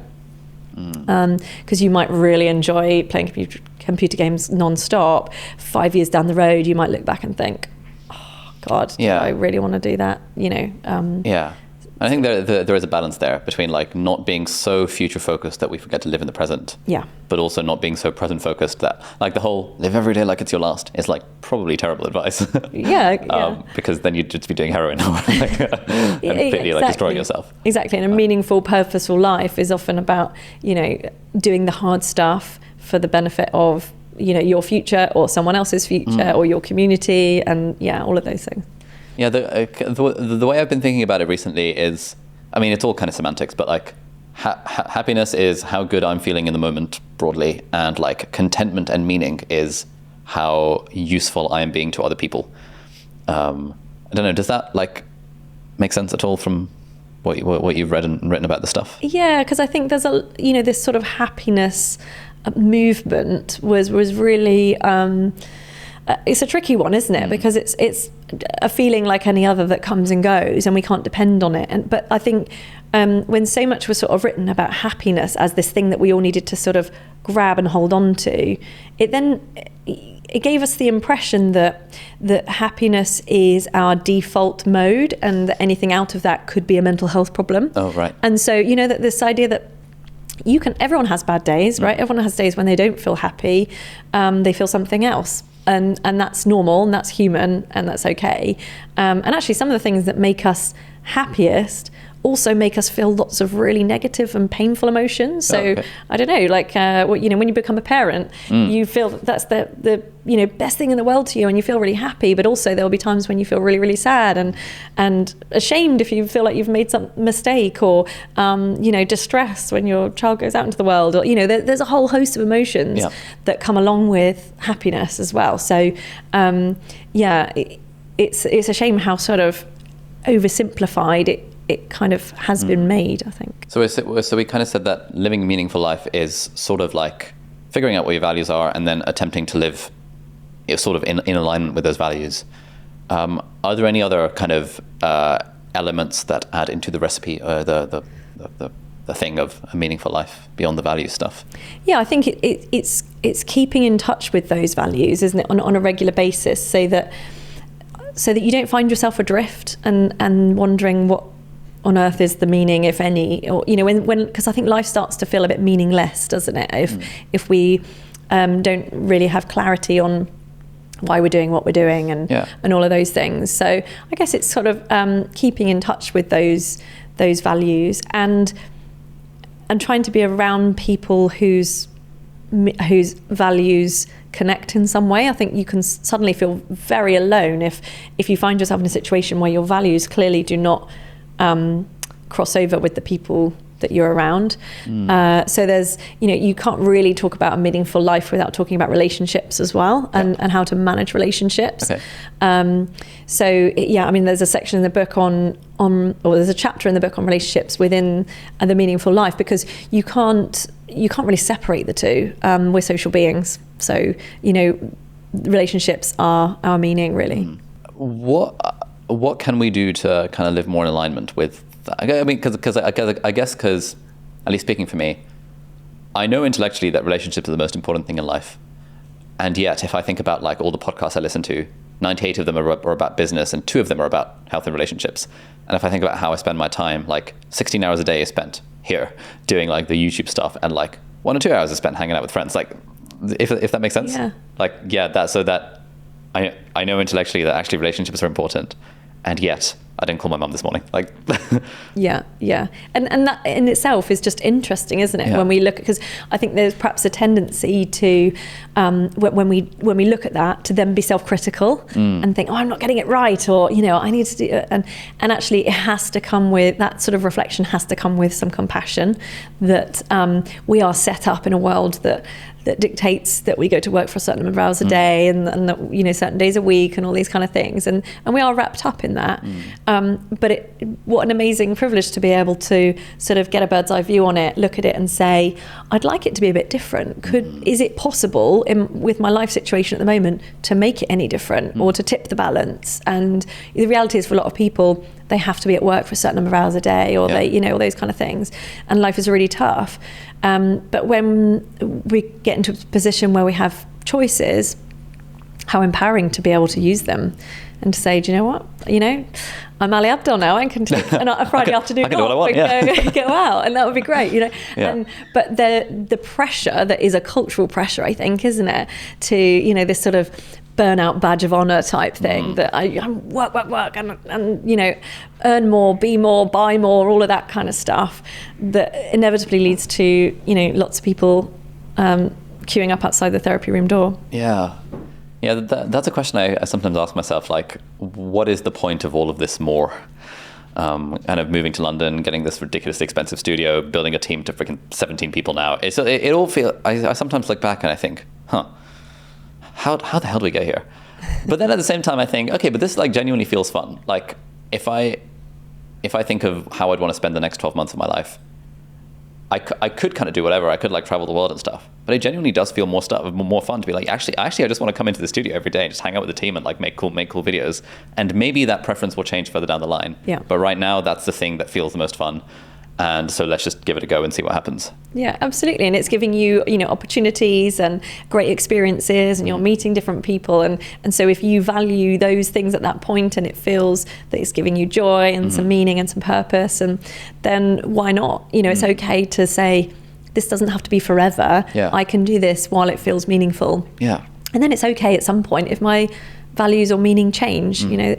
Because you might really enjoy playing computer games non-stop. 5 years down the road, you might look back and think, oh God, I really want to do that, Yeah. I think there is a balance there between like not being so future focused that we forget to live in the present. Yeah. But also not being so present focused that like the whole live every day like it's your last is like probably terrible advice. Yeah. Because then you'd just be doing heroin and completely like destroying yourself. Exactly. And a meaningful, purposeful life is often about, doing the hard stuff for the benefit of, your future or someone else's future or your community, and all of those things. Yeah, the way I've been thinking about it recently is, it's all kind of semantics, but like happiness is how good I'm feeling in the moment broadly, and like contentment and meaning is how useful I am being to other people. I don't know, does that like make sense at all from what you've read and written about the stuff? Yeah, because I think there's this sort of happiness movement was really. It's a tricky one, isn't it? Because it's a feeling like any other that comes and goes, and we can't depend on it. But I think when so much was sort of written about happiness as this thing that we all needed to sort of grab and hold on to, it gave us the impression that happiness is our default mode, and that anything out of that could be a mental health problem. Oh, right. And so that this idea that everyone has bad days, right? Everyone has days when they don't feel happy, they feel something else. And that's normal, and that's human, and that's okay. And actually, some of the things that make us happiest also make us feel lots of really negative and painful emotions. So I don't know, like when you become a parent, you feel that's the best thing in the world to you, and you feel really happy. But also there'll be times when you feel really, really sad and ashamed if you feel like you've made some mistake, or distressed when your child goes out into the world, or there's a whole host of emotions that come along with happiness as well. So it's a shame how sort of oversimplified it kind of has been made, I think. So we kind of said that living a meaningful life is sort of like figuring out what your values are and then attempting to live sort of in alignment with those values. Are there any other kind of elements that add into the recipe, the thing of a meaningful life beyond the value stuff? Yeah, I think it's keeping in touch with those values, isn't it, on a regular basis, so that you don't find yourself adrift and wondering what on earth is the meaning, if any, or when because I think life starts to feel a bit meaningless, doesn't it, if we don't really have clarity on why we're doing what we're doing and all of those things. So I guess it's sort of keeping in touch with those values and trying to be around people whose values connect in some way. I think you can suddenly feel very alone if you find yourself in a situation where your values clearly do not cross over with the people that you're around. So there's, you can't really talk about a meaningful life without talking about relationships as well, and how to manage relationships. Okay. There's a section in the book or there's a chapter in the book on relationships within the meaningful life, because you can't really separate the two. We're social beings, so relationships are our meaning, really. What can we do to kind of live more in alignment with that? Because at least speaking for me, I know intellectually that relationships are the most important thing in life, and yet if I think about like all the podcasts I listen to, 98 of them are about business and 2 of them are about health and relationships. And if I think about how I spend my time, like 16 hours a day is spent here doing like the YouTube stuff, and like 1 or 2 hours is spent hanging out with friends. Like if that makes sense. I know intellectually that actually relationships are important, and yet I didn't call my mum this morning. Like, yeah, and that in itself is just interesting, isn't it? Yeah. When we look, because I think there's perhaps a tendency to, when we look at that, to then be self-critical and think, oh, I'm not getting it right, or I need to do it, and actually it has to come with that sort of reflection, has to come with some compassion that we are set up in a world that that dictates that we go to work for a certain number of hours a day, and that, you know, certain days a week, and all these kind of things, and we are wrapped up in that. But what an amazing privilege to be able to sort of get a bird's eye view on it, look at it and say, I'd like it to be a bit different. Is it possible with my life situation at the moment to make it any different, or to tip the balance? And the reality is, for a lot of people, they have to be at work for a certain number of hours a day, or they, you know, all those kind of things, and life is really tough. But when we get into a position where we have choices, how empowering to be able to use them and to say, do you know what, you know, I'm Ali Abdaal now, I can take a Friday afternoon off and go out, and that would be great, you know. But the pressure that is a cultural pressure, I think, isn't it, to, you know, this sort of burnout badge of honor type thing, that I work, and, you know, earn more, be more, buy more, all of that kind of stuff, that inevitably leads to, you know, lots of people queuing up outside the therapy room door. Yeah, that's a question I sometimes ask myself, like, what is the point of all of this more? Kind of moving to London, getting this ridiculously expensive studio, building a team to freaking 17 people now. It all feels, I sometimes look back and I think, how the hell do we get here? But then at the same time I think, okay, but this like genuinely feels fun. Like if I think of how I'd want to spend the next 12 months of my life, I could kind of do whatever. I could like travel the world and stuff, but it genuinely does feel more fun to be like, actually, I just want to come into the studio every day and just hang out with the team and like make cool videos. And maybe that preference will change further down the line. Yeah. But right now, that's the thing that feels the most fun. And so let's just give it a go and see what happens. Yeah, absolutely. And it's giving you, you know, opportunities and great experiences, and you're meeting different people. And so if you value those things at that point, and it feels that it's giving you joy and some meaning and some purpose, and then why not? You know, it's okay to say, this doesn't have to be forever. Yeah. I can do this while it feels meaningful. Yeah. And then it's okay at some point if my values or meaning change. You know,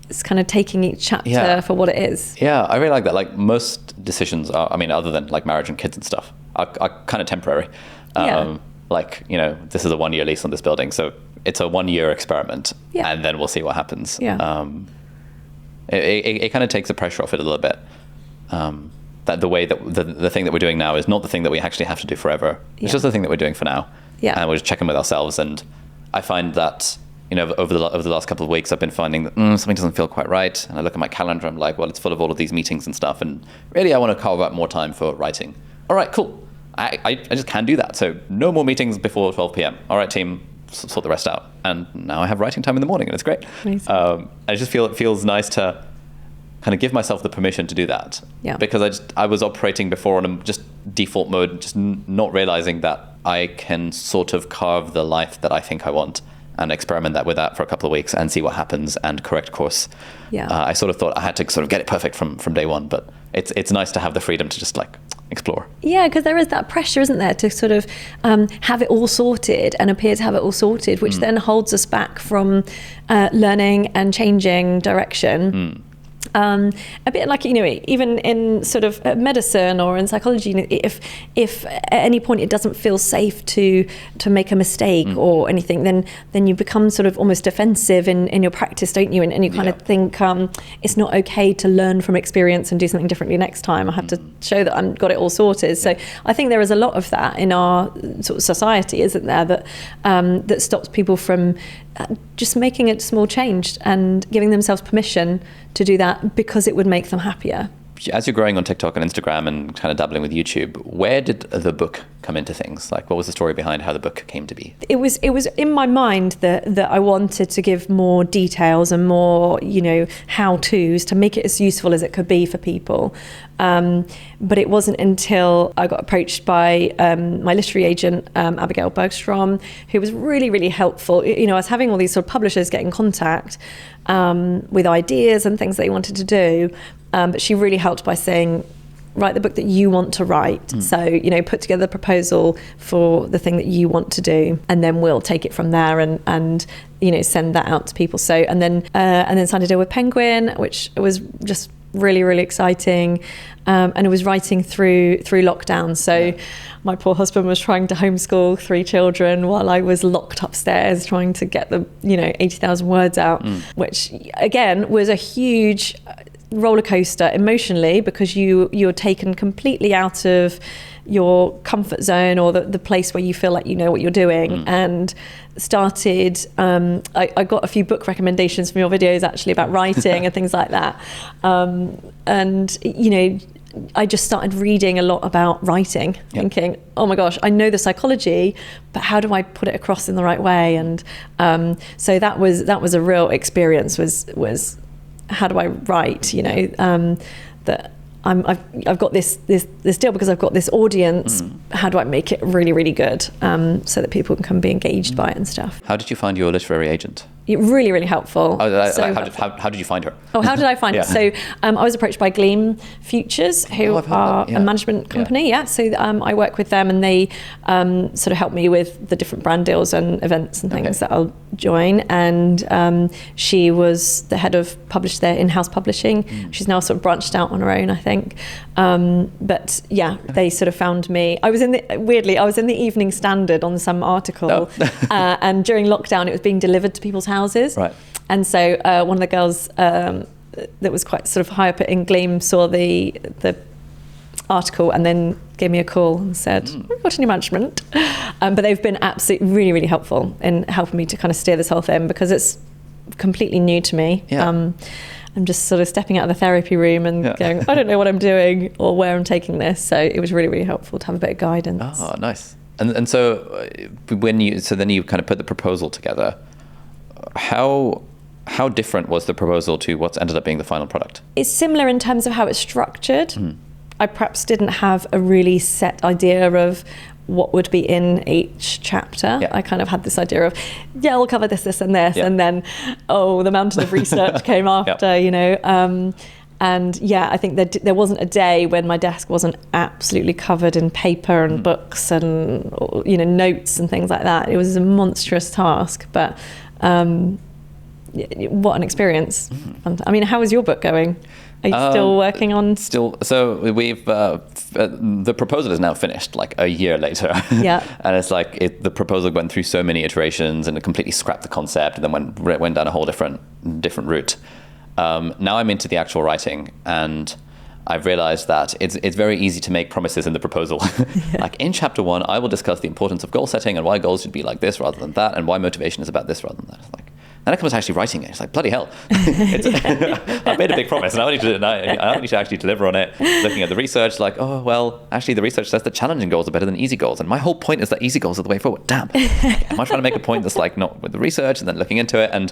it's kind of taking each chapter for what it is. Yeah, I really like that. Like most decisions are, I mean, other than like marriage and kids and stuff, are kind of temporary. Like, you know, this is a 1-year lease on this building, so it's a 1-year experiment, and then we'll see what happens. It kind of takes the pressure off it a little bit. That the way that the thing that we're doing now is not the thing that we actually have to do forever. It's just the thing that we're doing for now. And we're just checking with ourselves. And I find that, you know, over the last couple of weeks, I've been finding that something doesn't feel quite right. And I look at my calendar, I'm like, well, it's full of all of these meetings and stuff. And really, I want to carve out more time for writing. All right, cool. I just can't do that. So no more meetings before 12 p.m. All right, team, sort the rest out. And now I have writing time in the morning, and it's great. I just feel it feels nice to kind of give myself the permission to do that. Because I was operating before on a just default mode, just not realizing that I can sort of carve the life that I think I want, and experiment with that for a couple of weeks and see what happens and correct course. I sort of thought I had to sort of get it perfect from day one, but it's nice to have the freedom to just like explore. Yeah, because there is that pressure, isn't there, to sort of have it all sorted and appear to have it all sorted, which then holds us back from learning and changing direction. A bit like, you know, even in sort of medicine or in psychology, if at any point it doesn't feel safe to make a mistake or anything, then you become sort of almost defensive in your practice, don't you? And you kind of think it's not okay to learn from experience and do something differently next time. I have to show that I've got it all sorted. So I think there is a lot of that in our sort of society, isn't there, that stops people from just making a small change and giving themselves permission to do that because it would make them happier. As you're growing on TikTok and Instagram and kind of dabbling with YouTube, where did the book come into things? Like, what was the story behind how the book came to be? It was in my mind that I wanted to give more details and more, you know, how-tos to make it as useful as it could be for people. But it wasn't until I got approached by my literary agent, Abigail Bergstrom, who was really, really helpful. You know, I was having all these sort of publishers get in contact with ideas and things they wanted to do. But she really helped by saying, write the book that you want to write. So, you know, put together a proposal for the thing that you want to do, and then we'll take it from there and you know, send that out to people. So, and then signed a deal with Penguin, which was just really, really exciting. And it was writing through lockdown. So my poor husband was trying to homeschool 3 children while I was locked upstairs trying to get the, you know, 80,000 words out, which again was a huge roller coaster emotionally, because you're taken completely out of your comfort zone, or the place where you feel like you know what you're doing. And started, I got a few book recommendations from your videos actually about writing and things like that. And you know, I just started reading a lot about writing, thinking, oh my gosh, I know the psychology, but how do I put it across in the right way? And so that was a real experience, was how do I write, you know, that I've got this deal because I've got this audience. How do I make it really, really good, so that people can be engaged by it and stuff? How did you find your literary agent? Really, really helpful. How did you find her? Oh, how did I find her? So I was approached by Gleam Futures, who are a management company. So I work with them, and they sort of help me with the different brand deals and events and things that I'll join. And she was the head of their in-house publishing. She's now sort of branched out on her own, I think. But yeah, they sort of found me. I was in the Evening Standard on some article, and during lockdown, it was being delivered to people's houses. Right. And so one of the girls that was quite sort of high up in Gleam saw the article and then gave me a call and said, we've got any management. But they've been absolutely really, really helpful in helping me to kind of steer this whole thing, because it's completely new to me. I'm just sort of stepping out of the therapy room and going, I don't know what I'm doing or where I'm taking this. So it was really, really helpful to have a bit of guidance. Oh, nice. And so then you kind of put the proposal together. How different was the proposal to what's ended up being the final product? It's similar in terms of how it's structured. I perhaps didn't have a really set idea of what would be in each chapter. I kind of had this idea of, we'll cover this, this, and this, and then, the mountain of research came after, you know. And I think that there wasn't a day when my desk wasn't absolutely covered in paper and books and, you know, notes and things like that. It was a monstrous task, but what an experience. I mean, how is your book going? Are you still working on? Still. So we've the proposal is now finished, like a year later. And it's like the proposal went through so many iterations, and it completely scrapped the concept, and then went down a whole different route. Now I'm into the actual writing, and I've realized that it's very easy to make promises in the proposal. Like in chapter 1, I will discuss the importance of goal setting and why goals should be like this rather than that, and why motivation is about this rather than that. It's like, then I come to actually writing it. It's like, bloody hell. I've made a big promise, and I need to actually deliver on it. Looking at the research, like, oh, well, actually the research says that challenging goals are better than easy goals. And my whole point is that easy goals are the way forward. Damn. Am I trying to make a point that's like not with the research and then looking into it? And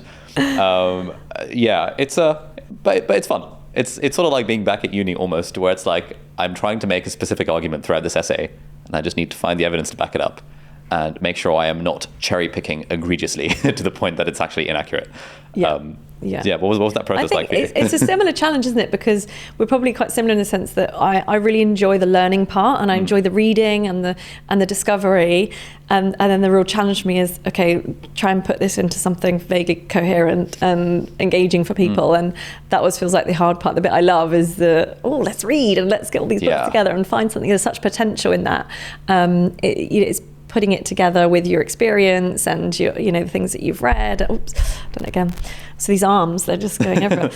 but it's fun. It's sort of like being back at uni almost, where it's like I'm trying to make a specific argument throughout this essay, and I just need to find the evidence to back it up and make sure I am not cherry picking egregiously to the point that it's actually inaccurate. What was that process like for you? It's a similar challenge, isn't it? Because we're probably quite similar in the sense that I really enjoy the learning part, and I enjoy the reading and the discovery, and then the real challenge for me is, okay, try and put this into something vaguely coherent and engaging for people. And that always feels like the hard part. The bit I love is let's read and let's get all these books together and find something. There's such potential in that. It's putting it together with your experience and your, you know, the things that you've read. Oops, done it again. So these arms, they're just going everywhere.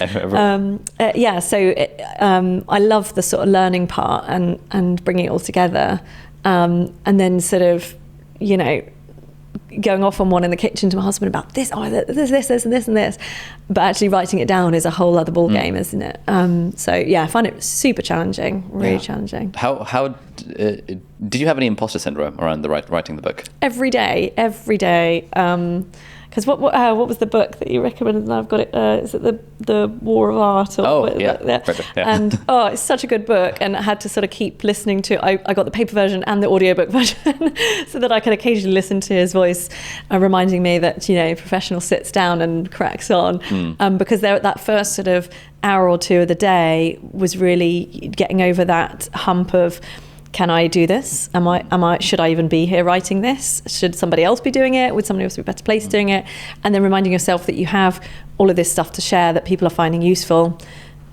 I love the sort of learning part and bringing it all together. And then sort of, you know, going off on one in the kitchen to my husband about this, there's this and this and this. But actually writing it down is a whole other ball game, isn't it? I find it super challenging, really challenging. How did you have any imposter syndrome around writing the book? Every day. Because what was the book that you recommended? And I've got it. Is it the War of Art? And it's such a good book, and I had to sort of keep listening to. I got the paper version and the audiobook version, so that I could occasionally listen to his voice, reminding me that, you know, professional sits down and cracks on. Because that first sort of hour or two of the day was really getting over that hump of, can I do this? Should I even be here writing this? Should somebody else be doing it? Would somebody else be better placed doing it? And then reminding yourself that you have all of this stuff to share that people are finding useful.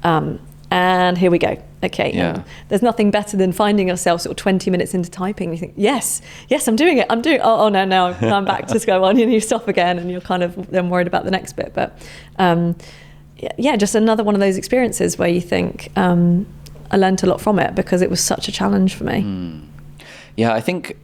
And here we go. Okay. Yeah. There's nothing better than finding yourself sort of 20 minutes into typing. And you think, yes, I'm doing it. Oh no, now I'm back to go on. And you stop again, and you're kind of then worried about the next bit. But yeah, just another one of those experiences where you think, I learned a lot from it because it was such a challenge for me. Yeah, I think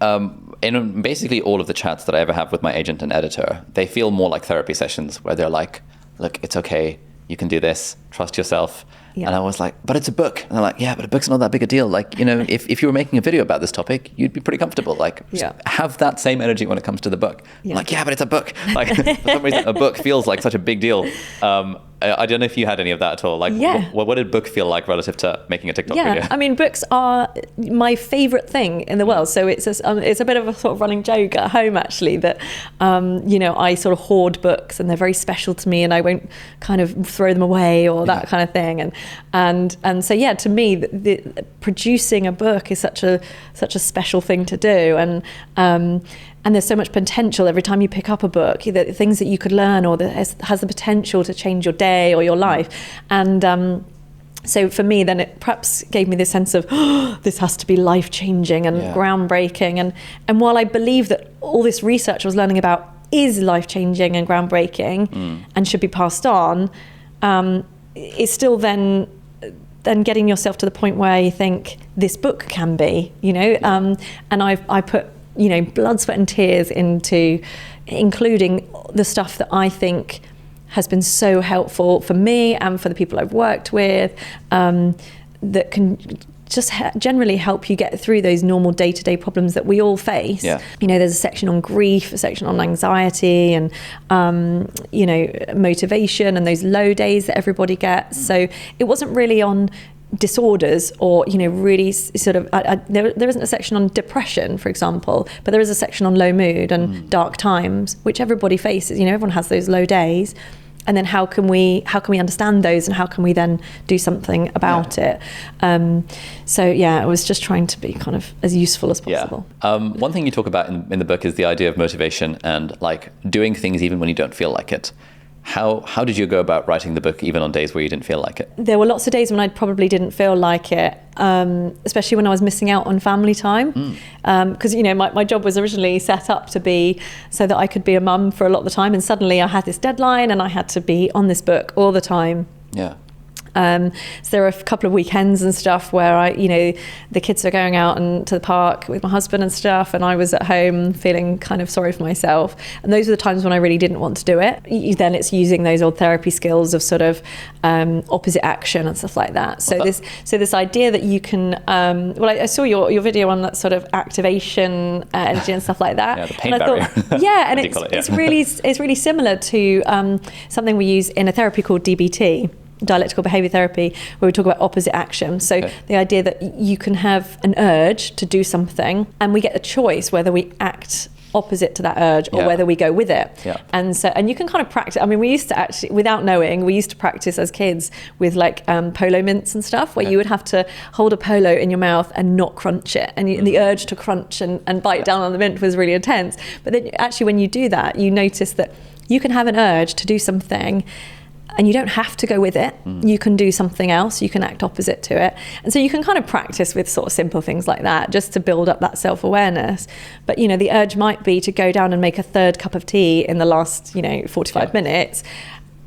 in basically all of the chats that I ever have with my agent and editor, they feel more like therapy sessions where they're like, look, it's okay, you can do this, trust yourself. Yeah. And I was like, but it's a book. And they're like, yeah, but a book's not that big a deal. Like, you know, if you were making a video about this topic, you'd be pretty comfortable. Like, just have that same energy when it comes to the book. Yeah. I'm like, yeah, but it's a book. Like, for some reason, a book feels like such a big deal. I don't know if you had any of that at all. Like, what did book feel like relative to making a TikTok video? I mean, books are my favorite thing in the world. So it's a bit of a sort of running joke at home, actually, that, you know, I sort of hoard books and they're very special to me and I won't kind of throw them away or that kind of thing. And so, yeah, to me, the producing a book is such a special thing to do. And there's so much potential every time you pick up a book, the things that you could learn or that has the potential to change your day or your life. And so for me, then it perhaps gave me this sense of, this has to be life-changing and groundbreaking. And while I believe that all this research I was learning about is life-changing and groundbreaking and should be passed on, it's still then getting yourself to the point where you think this book can be, you know, and I put, you know, blood, sweat and tears into including the stuff that I think has been so helpful for me and for the people I've worked with, that can just generally help you get through those normal day-to-day problems that we all face. You know, there's a section on grief, a section on anxiety and, you know, motivation and those low days that everybody gets. So it wasn't really on disorders or, you know, really sort of, there isn't a section on depression, for example, but there is a section on low mood and dark times, which everybody faces. You know, everyone has those low days. And then how can we understand those and how can we then do something about it? So yeah, I was just trying to be kind of as useful as possible. One thing you talk about in the book is the idea of motivation and like doing things even when you don't feel like it. How did you go about writing the book even on days where you didn't feel like it? There were lots of days when I probably didn't feel like it, especially when I was missing out on family time. Because, you know, my job was originally set up to be so that I could be a mum for a lot of the time. And suddenly I had this deadline and I had to be on this book all the time. So there were a couple of weekends and stuff where the kids were going out and to the park with my husband and stuff, and I was at home feeling kind of sorry for myself. And those were the times when I really didn't want to do it. Then it's using those old therapy skills of sort of opposite action and stuff like that. So this idea that you can, I saw your video on that sort of activation energy and stuff like that. Yeah, the pain barrier. And it's really similar to something we use in a therapy called DBT. Dialectical behavior therapy, where we talk about opposite action. So the idea that you can have an urge to do something and we get the choice whether we act opposite to that urge or whether we go with it. And you can kind of practice. I mean, we used to actually, without knowing, we used to practice as kids with like polo mints and stuff, where you would have to hold a polo in your mouth and not crunch it. And the urge to crunch and bite down on the mint was really intense. But then actually when you do that, you notice that you can have an urge to do something and you don't have to go with it. You can do something else. You can act opposite to it. And so you can kind of practice with sort of simple things like that, just to build up that self-awareness. But, you know, the urge might be to go down and make a third cup of tea in the last, 45 minutes.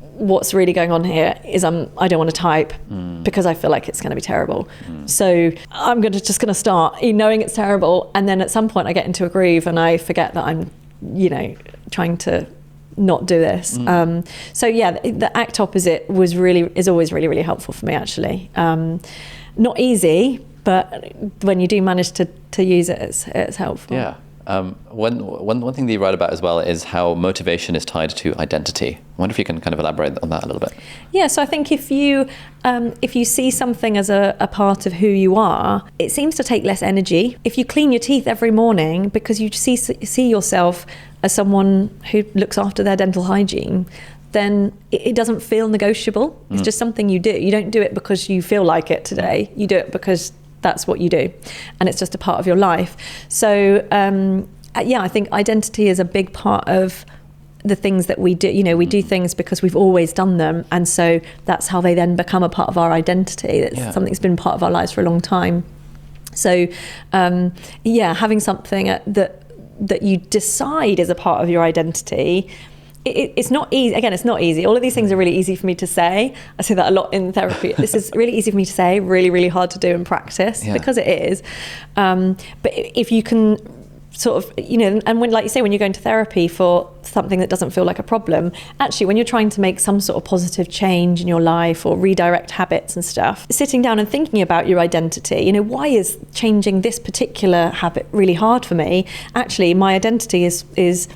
What's really going on here is I don't want to type because I feel like it's going to be terrible. So I'm just going to start knowing it's terrible. And then at some point I get into a groove and I forget that I'm, trying to not do this. So yeah, the act opposite is always really, really helpful for me, actually. Not easy, but when you do manage to use it, it's helpful. Yeah. One thing that you write about as well is how motivation is tied to identity. I wonder if you can kind of elaborate on that a little bit. Yeah, so I think if you see something as a part of who you are, it seems to take less energy. If you clean your teeth every morning because you see yourself as someone who looks after their dental hygiene, then it doesn't feel negotiable. It's just something you do. You don't do it because you feel like it today. You do it because that's what you do, and it's just a part of your life. So I think identity is a big part of the things that we do. We do things because we've always done them, and so that's how they then become a part of our identity. It's something that's been part of our lives for a long time. So having something that you decide is a part of your identity it's not easy. Again, it's not easy. All of these things are really easy for me to say. I say that a lot in therapy. This is really easy for me to say, really, really hard to do in practice, because it is. But if you can sort of, and when, like you say, when you're going to therapy for something that doesn't feel like a problem, actually, when you're trying to make some sort of positive change in your life or redirect habits and stuff, sitting down and thinking about your identity, why is changing this particular habit really hard for me? Actually, my identity is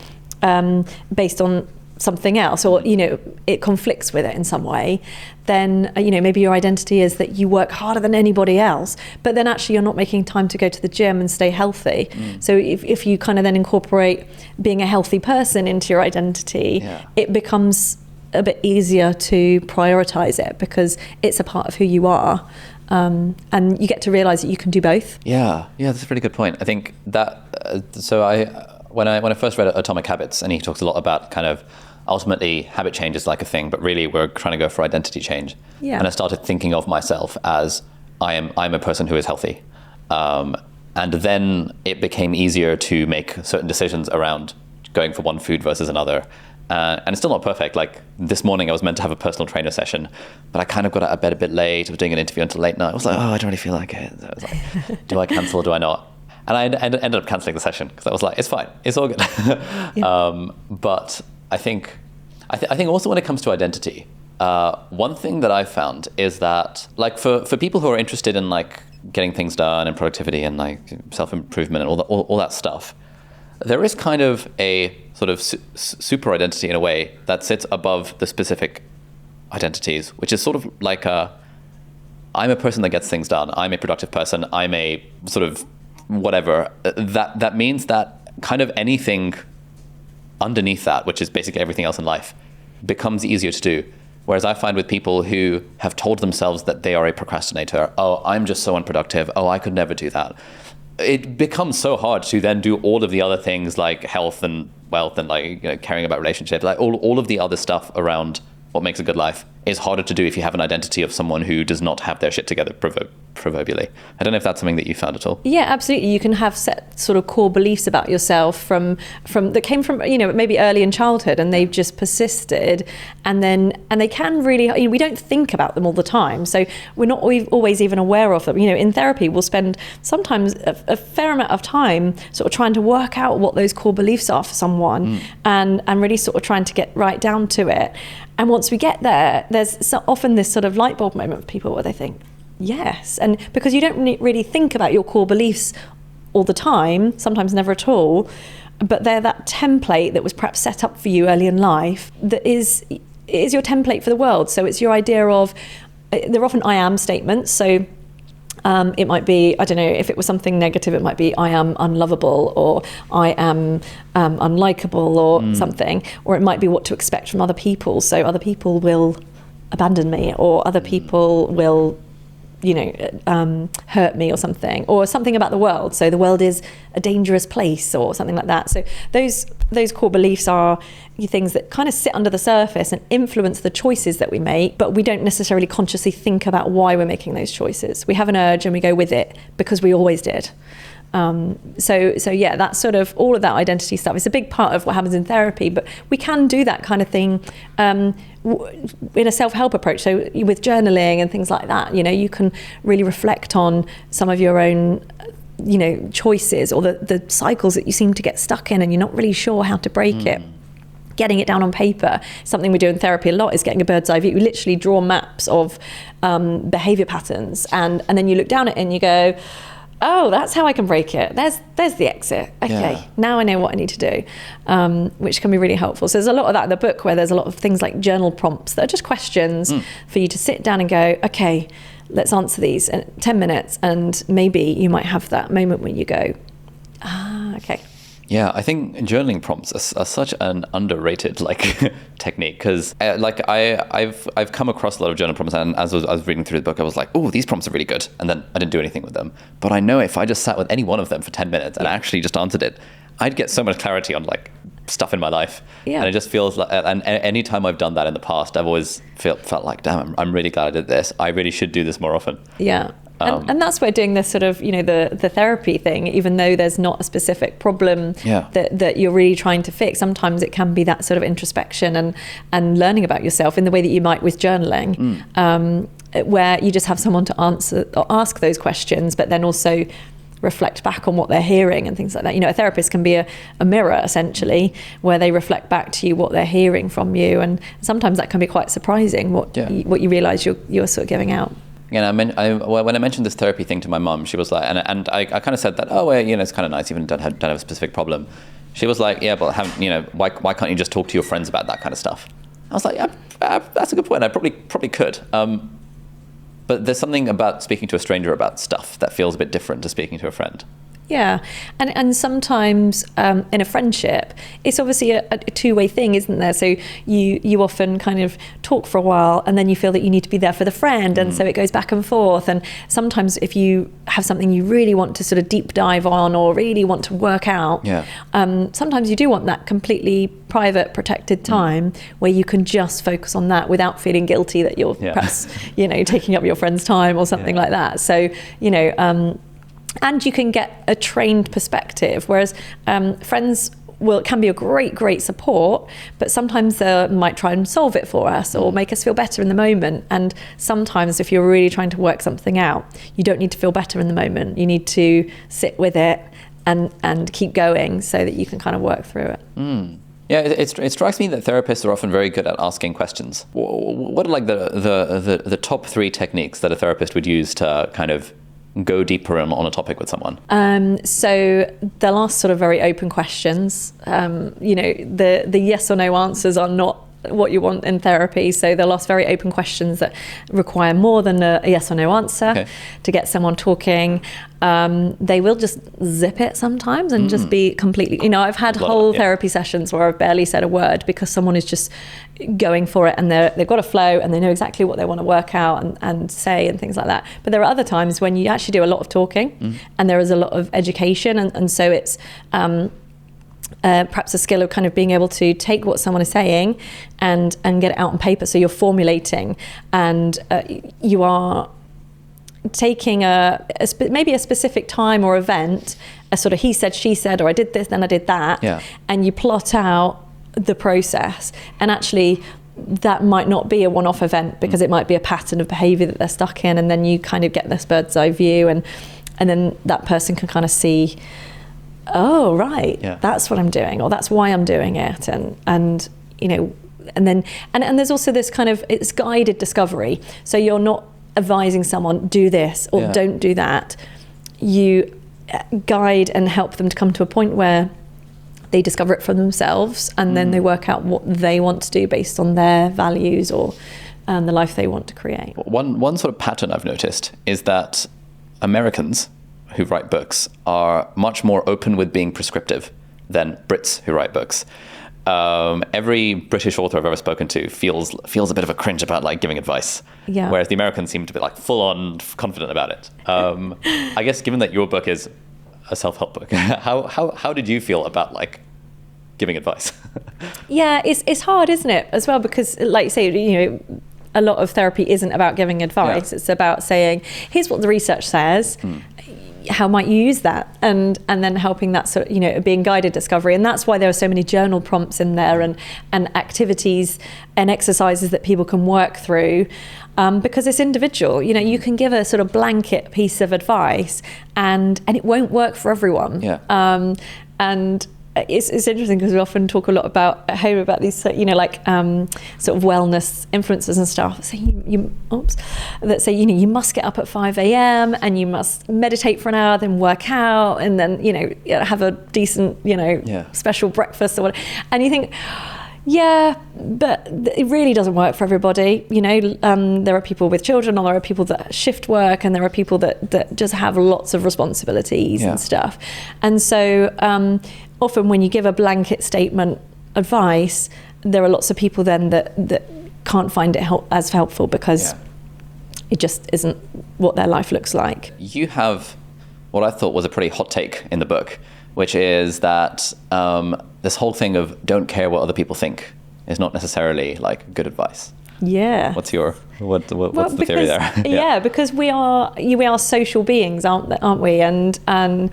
based on something else, or it conflicts with it in some way. Then maybe your identity is that you work harder than anybody else, but then actually you're not making time to go to the gym and stay healthy. So if you kind of then incorporate being a healthy person into your identity, it becomes a bit easier to prioritize it, because it's a part of who you are. And you get to realize that you can do both. Yeah, that's a really good point. I think that when I first read Atomic Habits, and he talks a lot about kind of ultimately habit change is like a thing, but really we're trying to go for identity change. And I started thinking of myself as I'm a person who is healthy. And then it became easier to make certain decisions around going for one food versus another. And it's still not perfect. Like this morning I was meant to have a personal trainer session, but I kind of got out of bed a bit late. I was doing an interview until late night. I was like, I don't really feel like it. So I was like, do I cancel or do I not? And I ended up cancelling the session because I was like, it's fine, it's all good. But I think also when it comes to identity, one thing that I've found is that, like, for people who are interested in like getting things done and productivity and like self-improvement and all that stuff, there is kind of a sort of super identity in a way that sits above the specific identities, which is sort of like I'm a person that gets things done. I'm a productive person. I'm a sort of whatever. That means that kind of anything underneath that, which is basically everything else in life, becomes easier to do. Whereas I find with people who have told themselves that they are a procrastinator, I'm just so unproductive, I could never do that, it becomes so hard to then do all of the other things like health and wealth and like caring about relationships, like all of the other stuff around what makes a good life is harder to do if you have an identity of someone who does not have their shit together, proverbially. I don't know if that's something that you found at all. Yeah, absolutely. You can have set sort of core beliefs about yourself from that came from maybe early in childhood, and they've just persisted, and they can really, we don't think about them all the time, so we're not always even aware of them. In therapy we'll spend sometimes a fair amount of time sort of trying to work out what those core beliefs are for someone, and really sort of trying to get right down to it. And once we get there, there's often this sort of light bulb moment for people where they think, yes. And because you don't really think about your core beliefs all the time, sometimes never at all, but they're that template that was perhaps set up for you early in life that is your template for the world. So it's your idea of, they're often I am statements. So it might be, I don't know, if it was something negative, it might be I am unlovable, or I am unlikable, or something. Or it might be what to expect from other people. So other people will abandon me, or other people will hurt me, or something about the world. So the world is a dangerous place, or something like that. So those core beliefs are things that kind of sit under the surface and influence the choices that we make, but we don't necessarily consciously think about why we're making those choices. We have an urge and we go with it because we always did. So yeah, that's sort of all of that identity stuff. It's a big part of what happens in therapy, but we can do that kind of thing in a self-help approach. So with journaling and things like that, you can really reflect on some of your own choices, or the cycles that you seem to get stuck in and you're not really sure how to break it. Getting it down on paper. Something we do in therapy a lot is getting a bird's eye view. We literally draw maps of behavior patterns, and then you look down at it and you go, oh, that's how I can break it. There's the exit. Okay, now I know what I need to do, which can be really helpful. So there's a lot of that in the book, where there's a lot of things like journal prompts that are just questions for you to sit down and go, okay, let's answer these in 10 minutes, and maybe you might have that moment when you go, okay. Yeah, I think journaling prompts are such an underrated technique, because I've come across a lot of journal prompts, and as I was reading through the book, I was like, oh, these prompts are really good, and then I didn't do anything with them. But I know if I just sat with any one of them for 10 minutes and actually just answered it, I'd get so much clarity on stuff in my life. And it just feels like, and any time I've done that in the past, I've always felt like, damn, I'm really glad I did this. I really should do this more often. Yeah. And that's where doing this sort of, the therapy thing, even though there's not a specific problem that you're really trying to fix, sometimes it can be that sort of introspection and learning about yourself in the way that you might with journaling, where you just have someone to answer or ask those questions, but then also reflect back on what they're hearing and things like that. A therapist can be a mirror, essentially, where they reflect back to you what they're hearing from you. And sometimes that can be quite surprising, what you realise you're sort of giving out. Yeah, when I mentioned this therapy thing to my mum, she was like, and I kind of said that, it's kind of nice, even don't have a specific problem. She was like, yeah, but why can't you just talk to your friends about that kind of stuff? I was like, yeah, that's a good point. I probably could. But there's something about speaking to a stranger about stuff that feels a bit different to speaking to a friend. Yeah, and sometimes in a friendship, it's obviously a two-way thing, isn't there? So you often kind of talk for a while, and then you feel that you need to be there for the friend, and so it goes back and forth. And sometimes if you have something you really want to sort of deep dive on or really want to work out, sometimes you do want that completely private, protected time where you can just focus on that without feeling guilty that you're perhaps taking up your friend's time or something like that. So and you can get a trained perspective, whereas friends can be a great support, but sometimes they might try and solve it for us or make us feel better in the moment. And sometimes if you're really trying to work something out, you don't need to feel better in the moment. You need to sit with it and keep going so that you can kind of work through it. Yeah, it strikes me that therapists are often very good at asking questions. What are like the top 3 techniques that a therapist would use to kind of go deeper on a topic with someone? So they'll ask sort of very open questions. The yes or no answers are not what you want in therapy. So they'll ask very open questions that require more than a yes or no answer to get someone talking. They will just zip it sometimes and just be completely, I've had whole therapy sessions where I've barely said a word because someone is just going for it and they've got a flow and they know exactly what they want to work out and say and things like that. But there are other times when you actually do a lot of talking and there is a lot of education and so it's perhaps a skill of kind of being able to take what someone is saying and get it out on paper. So you're formulating and you are taking maybe a specific time or event, a sort of he said, she said, or I did this, then I did that, and you plot out the process. And actually that might not be a one-off event because it might be a pattern of behavior that they're stuck in, and then you kind of get this bird's eye view and then that person can kind of see, oh right, that's what I'm doing, or that's why I'm doing it, and there's also this kind of, it's guided discovery. So you're not advising someone do this or don't do that. You guide and help them to come to a point where they discover it for themselves, and then they work out what they want to do based on their values or the life they want to create. One sort of pattern I've noticed is that Americans who write books are much more open with being prescriptive than Brits who write books. Every British author I've ever spoken to feels a bit of a cringe about like giving advice, whereas the Americans seem to be like full on confident about it. I guess given that your book is a self-help book, how did you feel about like giving advice? Yeah, it's hard, isn't it, as well, because like you say, a lot of therapy isn't about giving advice. It's about saying, here's what the research says. How might you use that, and then helping that sort of, being guided discovery. And that's why there are so many journal prompts in there and activities and exercises that people can work through, because it's individual. You can give a sort of blanket piece of advice and it won't work for everyone. And it's interesting because we often talk a lot at home about these, sort of wellness influencers and stuff. So that say, you must get up at 5 a.m. and you must meditate for an hour, then work out, and then, have a decent, special breakfast or whatever. And you think, but it really doesn't work for everybody. There are people with children, or there are people that shift work, and there are people that just have lots of responsibilities and stuff. And so often when you give a blanket statement advice, there are lots of people then that can't find it as helpful because it just isn't what their life looks like. You have what I thought was a pretty hot take in the book, which is that this whole thing of don't care what other people think is not necessarily like good advice. Yeah. What's the theory there? Yeah, because we are social beings, aren't we? And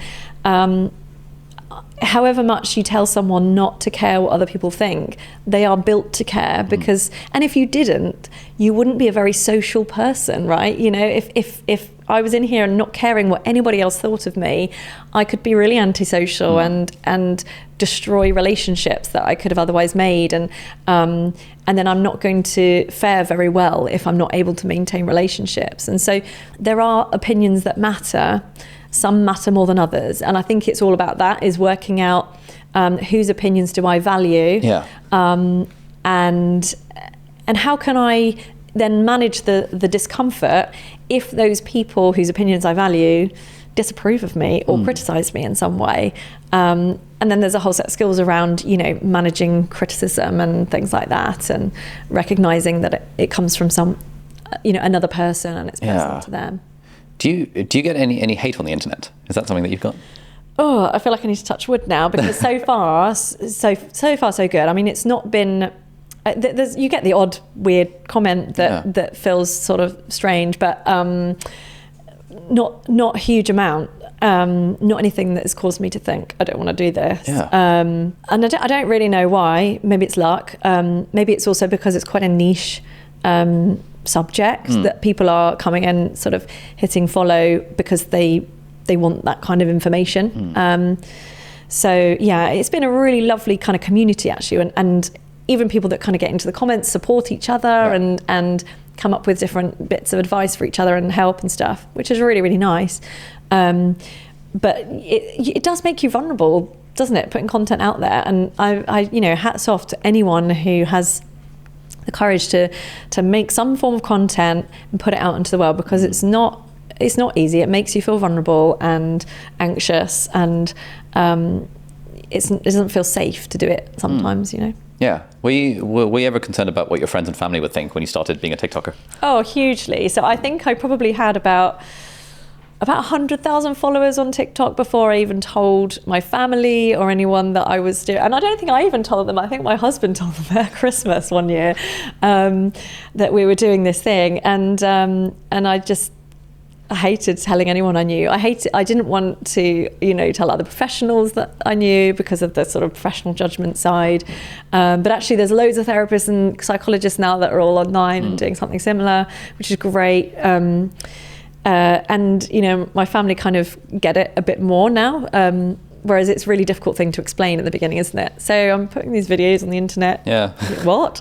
however much you tell someone not to care what other people think, they are built to care, because and if you didn't, you wouldn't be a very social person, right? You know, if I was in here and not caring what anybody else thought of me, I could be really antisocial and destroy relationships that I could have otherwise made, and then I'm not going to fare very well if I'm not able to maintain relationships. And so there are opinions that matter. Some matter more than others, and I think it's all about that, is working out whose opinions do I value, and how can I then manage the discomfort if those people whose opinions I value disapprove of me or criticize me in some way. And then there's a whole set of skills around, you know, managing criticism and things like that, and recognizing that it comes from some, you know, another person, and it's personal to them. Do you get any hate on the internet? Is that something that you've got? Oh, I feel like I need to touch wood now, because so far so good. I mean, it's not been. You get the odd weird comment that feels sort of strange, but not a huge amount. Not anything that has caused me to think I don't want to do this. And I don't really know why. Maybe it's luck. Maybe it's also because it's quite a niche subject that people are coming in sort of hitting follow because they want that kind of information. So yeah, it's been a really lovely kind of community actually, and even people that kind of get into the comments support each other and come up with different bits of advice for each other and help and stuff, which is really, really nice. But it does make you vulnerable, doesn't it, putting content out there? And I you know, hats off to anyone who has the courage to make some form of content and put it out into the world, because it's not easy. It makes you feel vulnerable and anxious, and it doesn't feel safe to do it sometimes, you know. Yeah. Were you ever concerned about what your friends and family would think when you started being a TikToker? Oh, hugely. So I think I probably had about 100,000 followers on TikTok before I even told my family or anyone that I was doing. And I don't think I even told them. I think my husband told them at Christmas one year that we were doing this thing. And I hated telling anyone I knew. I didn't want to, you know, tell other professionals that I knew because of the sort of professional judgment side. But actually there's loads of therapists and psychologists now that are all online and doing something similar, which is great. And, you know, my family kind of get it a bit more now, whereas it's a really difficult thing to explain at the beginning, isn't it? So I'm putting these videos on the internet. Yeah. What?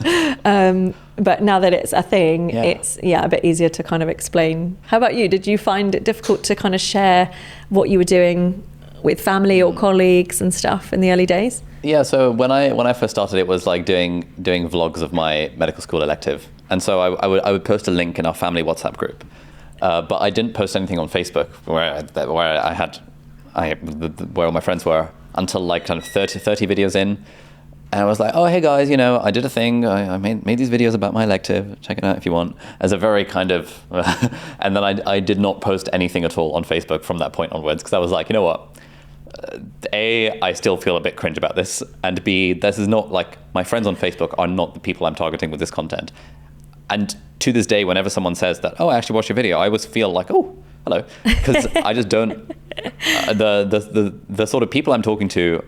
But now that it's a thing, it's a bit easier to kind of explain. How about you? Did you find it difficult to kind of share what you were doing with family or colleagues and stuff in the early days? Yeah, so when I first started, it was like doing vlogs of my medical school elective. And so I would post a link in our family WhatsApp group. But I didn't post anything on Facebook where all my friends were, until like kind of 30 videos in. And I was like, oh, hey guys, you know, I did a thing. I made these videos about my elective. Check it out if you want. As a very kind of, and then I did not post anything at all on Facebook from that point onwards, because I was like, you know what? A, I still feel a bit cringe about this. And B, this is not like, my friends on Facebook are not the people I'm targeting with this content. And to this day, whenever someone says that, oh, I actually watched your video, I always feel like, oh, hello. Because I just don't, the sort of people I'm talking to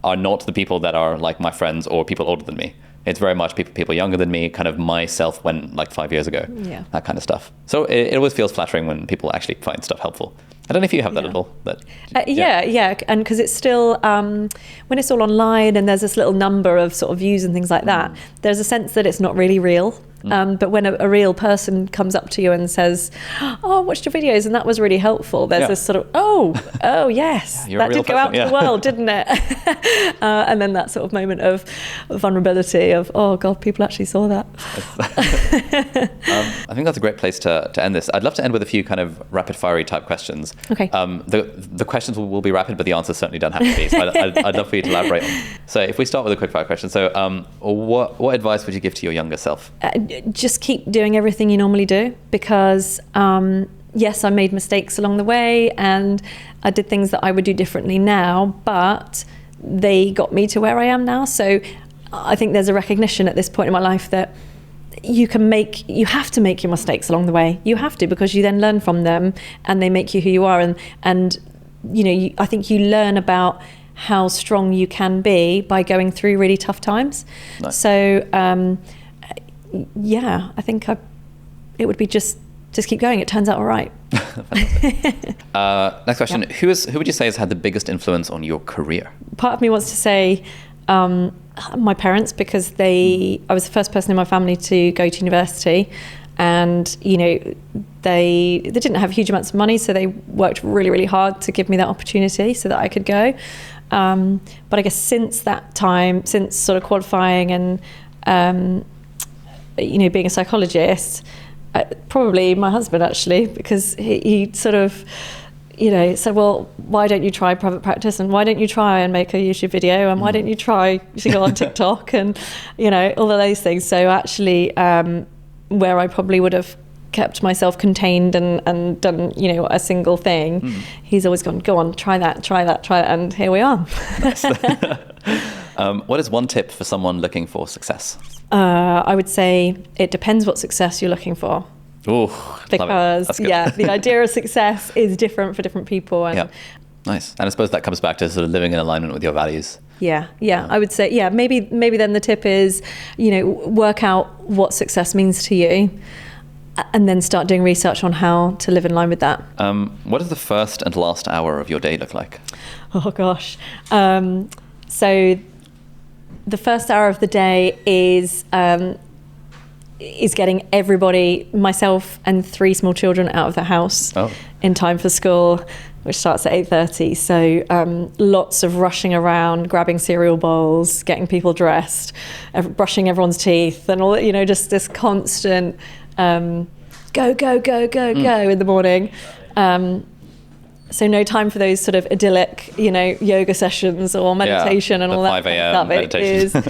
are not the people that are like my friends or people older than me. It's very much people younger than me, kind of myself when like 5 years ago, that kind of stuff. So it always feels flattering when people actually find stuff helpful. I don't know if you have that at all. And because it's still, when it's all online and there's this little number of sort of views and things like that, there's a sense that it's not really real. But when a real person comes up to you and says, oh, I watched your videos and that was really helpful, there's this sort of, oh yes, that did go out to the world, didn't it? And then that sort of moment of vulnerability of, oh God, people actually saw that. I think that's a great place to end this. I'd love to end with a few kind of rapid-fiery type questions. Okay. The questions will be rapid, but the answers certainly don't have to be. So I'd love for you to elaborate on. So if we start with a quick fire question. So what advice would you give to your younger self? Just keep doing everything you normally do, because yes, I made mistakes along the way and I did things that I would do differently now, but they got me to where I am now. So I think there's a recognition at this point in my life that you have to make your mistakes along the way. You have to, because you then learn from them and they make you who you are. And I think you learn about how strong you can be by going through really tough times. Nice. So, I think it would be just keep going. It turns out all right. Next question. Who would you say has had the biggest influence on your career? Part of me wants to say my parents, because I was the first person in my family to go to university, and they didn't have huge amounts of money, so they worked really, really hard to give me that opportunity so that I could go. But I guess since that time, since sort of qualifying and being a psychologist, probably my husband, actually, because he sort of said, well, why don't you try private practice, and why don't you try and make a YouTube video, and why don't you try to go on TikTok, and all of those things. So actually, where I probably would have kept myself contained and done a single thing, he's always gone, go on, try that, and here we are. Nice. What is one tip for someone looking for success? I would say it depends what success you're looking for. Oh, because the idea of success is different for different people. And nice. And I suppose that comes back to sort of living in alignment with your values. Yeah. I would say, maybe then the tip is, work out what success means to you, and then start doing research on how to live in line with that. What does the first and last hour of your day look like? Oh gosh. So the first hour of the day is getting everybody, myself and 3 small children, out of the house in time for school, which starts at 8:30. So lots of rushing around, grabbing cereal bowls, getting people dressed, brushing everyone's teeth, and all that, just this constant go in the morning. So no time for those sort of idyllic, yoga sessions or meditation and all that. 5 a.m. meditation.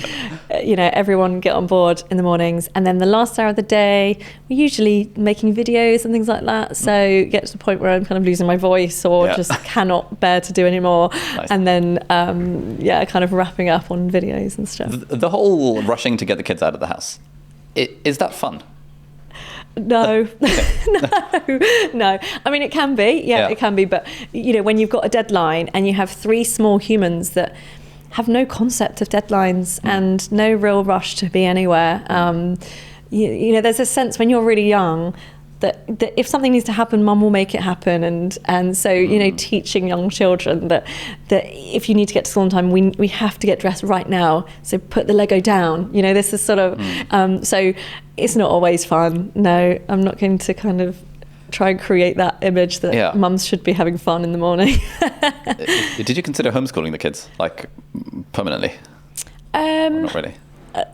Everyone get on board in the mornings. And then the last hour of the day, we're usually making videos and things like that. So get to the point where I'm kind of losing my voice or just cannot bear to do anymore. Nice. And then, kind of wrapping up on videos and stuff. The whole rushing to get the kids out of the house, is that fun? No. No. I mean, it can be. Yeah, it can be. But, when you've got a deadline and you have 3 small humans that have no concept of deadlines and no real rush to be anywhere, there's a sense when you're really young that if something needs to happen, mum will make it happen. And so, teaching young children that if you need to get to school on time, we have to get dressed right now. So put the Lego down. This is sort of, so it's not always fun. No, I'm not going to kind of try and create that image that mums should be having fun in the morning. Did you consider homeschooling the kids, like permanently? Or not really.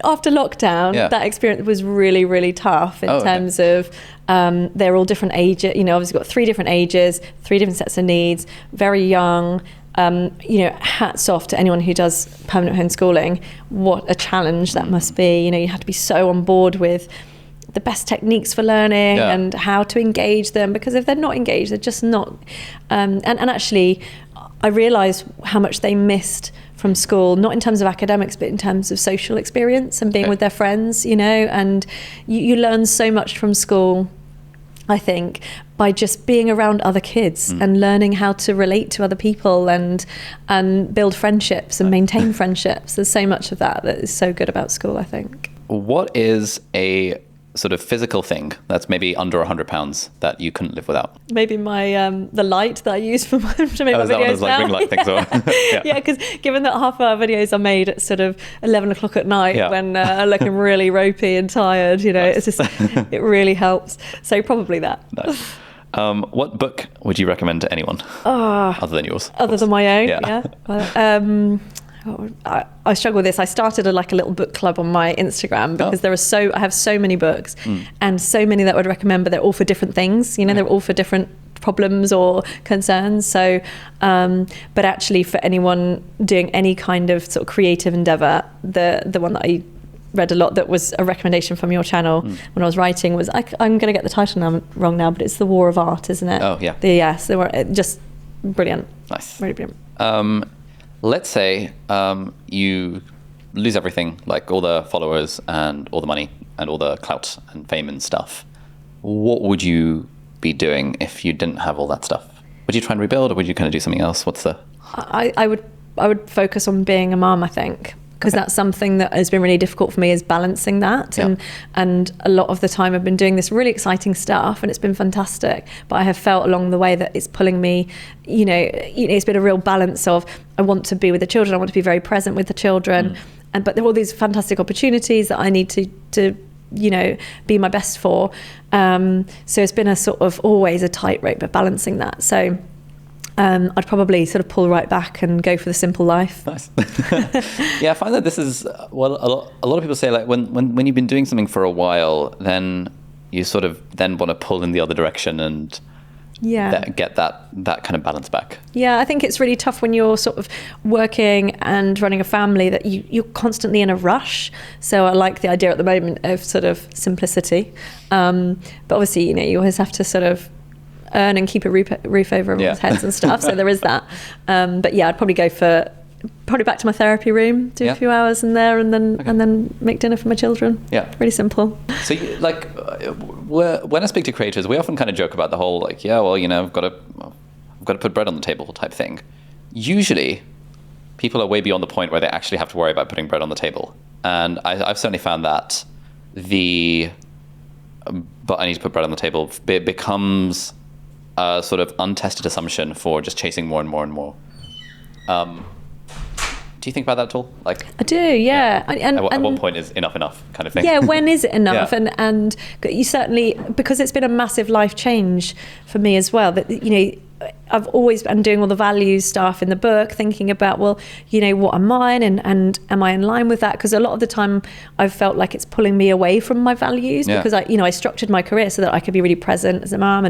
After lockdown, that experience was really, really tough in terms of they're all different ages. Obviously got 3 different ages, 3 different sets of needs, very young. Hats off to anyone who does permanent homeschooling. What a challenge that must be. You have to be so on board with the best techniques for learning and how to engage them, because if they're not engaged, they're just not. And actually, I realised how much they missed from school, not in terms of academics, but in terms of social experience and being with their friends, and you learn so much from school, I think, by just being around other kids and learning how to relate to other people and build friendships and maintain friendships. There's so much of that is so good about school, I think. What is a sort of physical thing that's maybe under 100 pounds that you couldn't live without? Maybe my the light that I use to make my videos now. Is that one of those like ring light things? Or? Yeah, because given that half of our videos are made at sort of 11 o'clock at night when I'm looking really ropey and tired, it's just, it really helps. So probably that. Nice. What book would you recommend to anyone other than yours? Other than my own, yeah. I struggle with this. I started a little book club on my Instagram because I have so many books and so many that I would recommend, but they're all for different things. They're all for different problems or concerns. So, but actually, for anyone doing any kind of sort of creative endeavor, the one that I read a lot that was a recommendation from your channel when I was writing was I'm going to get the title wrong now, but it's The War of Art, isn't it? Oh yeah. They were just brilliant. Nice. Really brilliant. Let's say you lose everything, like all the followers and all the money. and all the clout and fame and stuff, what would you be doing if you didn't have all that stuff? Would you try and rebuild, or would you kind of do something else? I would focus on being a mum, I think, because that's something that has been really difficult for me, is balancing that. Yeah. And a lot of the time I've been doing this really exciting stuff and it's been fantastic, but I have felt along the way that it's pulling me, it's been a real balance of, I want to be with the children, I want to be very present with the children, but there are all these fantastic opportunities that I need to be my best for. So it's been a sort of always a tightrope of balancing that. So I'd probably sort of pull right back and go for the simple life. Nice. Yeah, I find that this is, a lot of people say, like, when you've been doing something for a while, then you sort of then want to pull in the other direction and get that kind of balance back. Yeah, I think it's really tough when you're sort of working and running a family, that you're constantly in a rush. So I like the idea at the moment of sort of simplicity. But obviously, you always have to sort of earn and keep a roof over everyone's heads and stuff. So there is that. But yeah, I'd probably go for back to my therapy room, do a few hours in there, and then make dinner for my children. Yeah, really simple. So when I speak to creators, we often kind of joke about the whole, like, I've got to put bread on the table type thing. Usually, people are way beyond the point where they actually have to worry about putting bread on the table, and I've certainly found that but I need to put bread on the table becomes a sort of untested assumption for just chasing more and more and more. Do you think about that at all? Like, I do, yeah. At what point is enough kind of thing? Yeah, when is it enough? Yeah. And you certainly, because it's been a massive life change for me as well, that, I've always been doing all the values stuff in the book, thinking about, what are mine, and am I in line with that? Because a lot of the time I've felt like it's pulling me away from my values, because I structured my career so that I could be really present as a mum,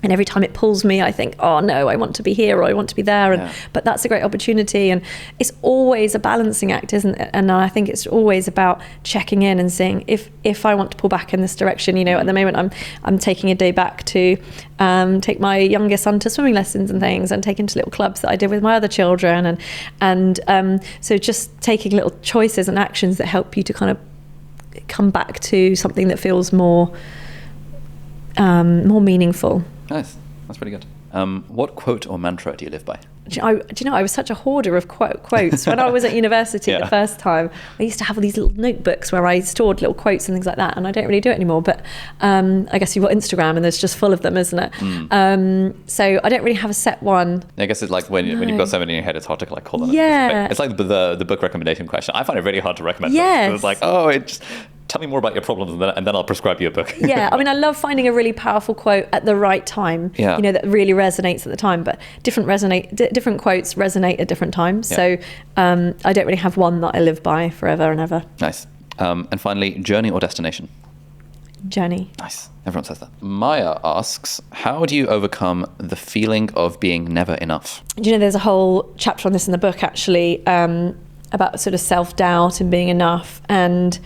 and every time it pulls me, I think, oh no, I want to be here, or I want to be there. But that's a great opportunity. And it's always a balancing act, isn't it? And I think it's always about checking in and seeing if I want to pull back in this direction. At the moment, I'm taking a day back to take my youngest son to swimming lessons and things, and take him to little clubs that I did with my other children. And so just taking little choices and actions that help you to kind of come back to something that feels more meaningful. Nice. That's pretty good. What quote or mantra do you live by? Do you know, I was such a hoarder of quotes. When I was at university the first time, I used to have all these little notebooks where I stored little quotes and things like that, and I don't really do it anymore. But I guess you've got Instagram, and there's just full of them, isn't it? So I don't really have a set one. I guess it's like when you've got something in your head, it's hard to like call it. Yeah. It's like the book recommendation question. I find it really hard to recommend books. It's like, tell me more about your problems, and then I'll prescribe you a book. Yeah, I mean, I love finding a really powerful quote at the right time, that really resonates at the time, but different quotes resonate at different times. Yeah. So I don't really have one that I live by forever and ever. Nice. And finally, journey or destination? Journey. Nice. Everyone says that. Maya asks, how do you overcome the feeling of being never enough? Do you know, there's a whole chapter on this in the book, actually, about sort of self-doubt and being enough, and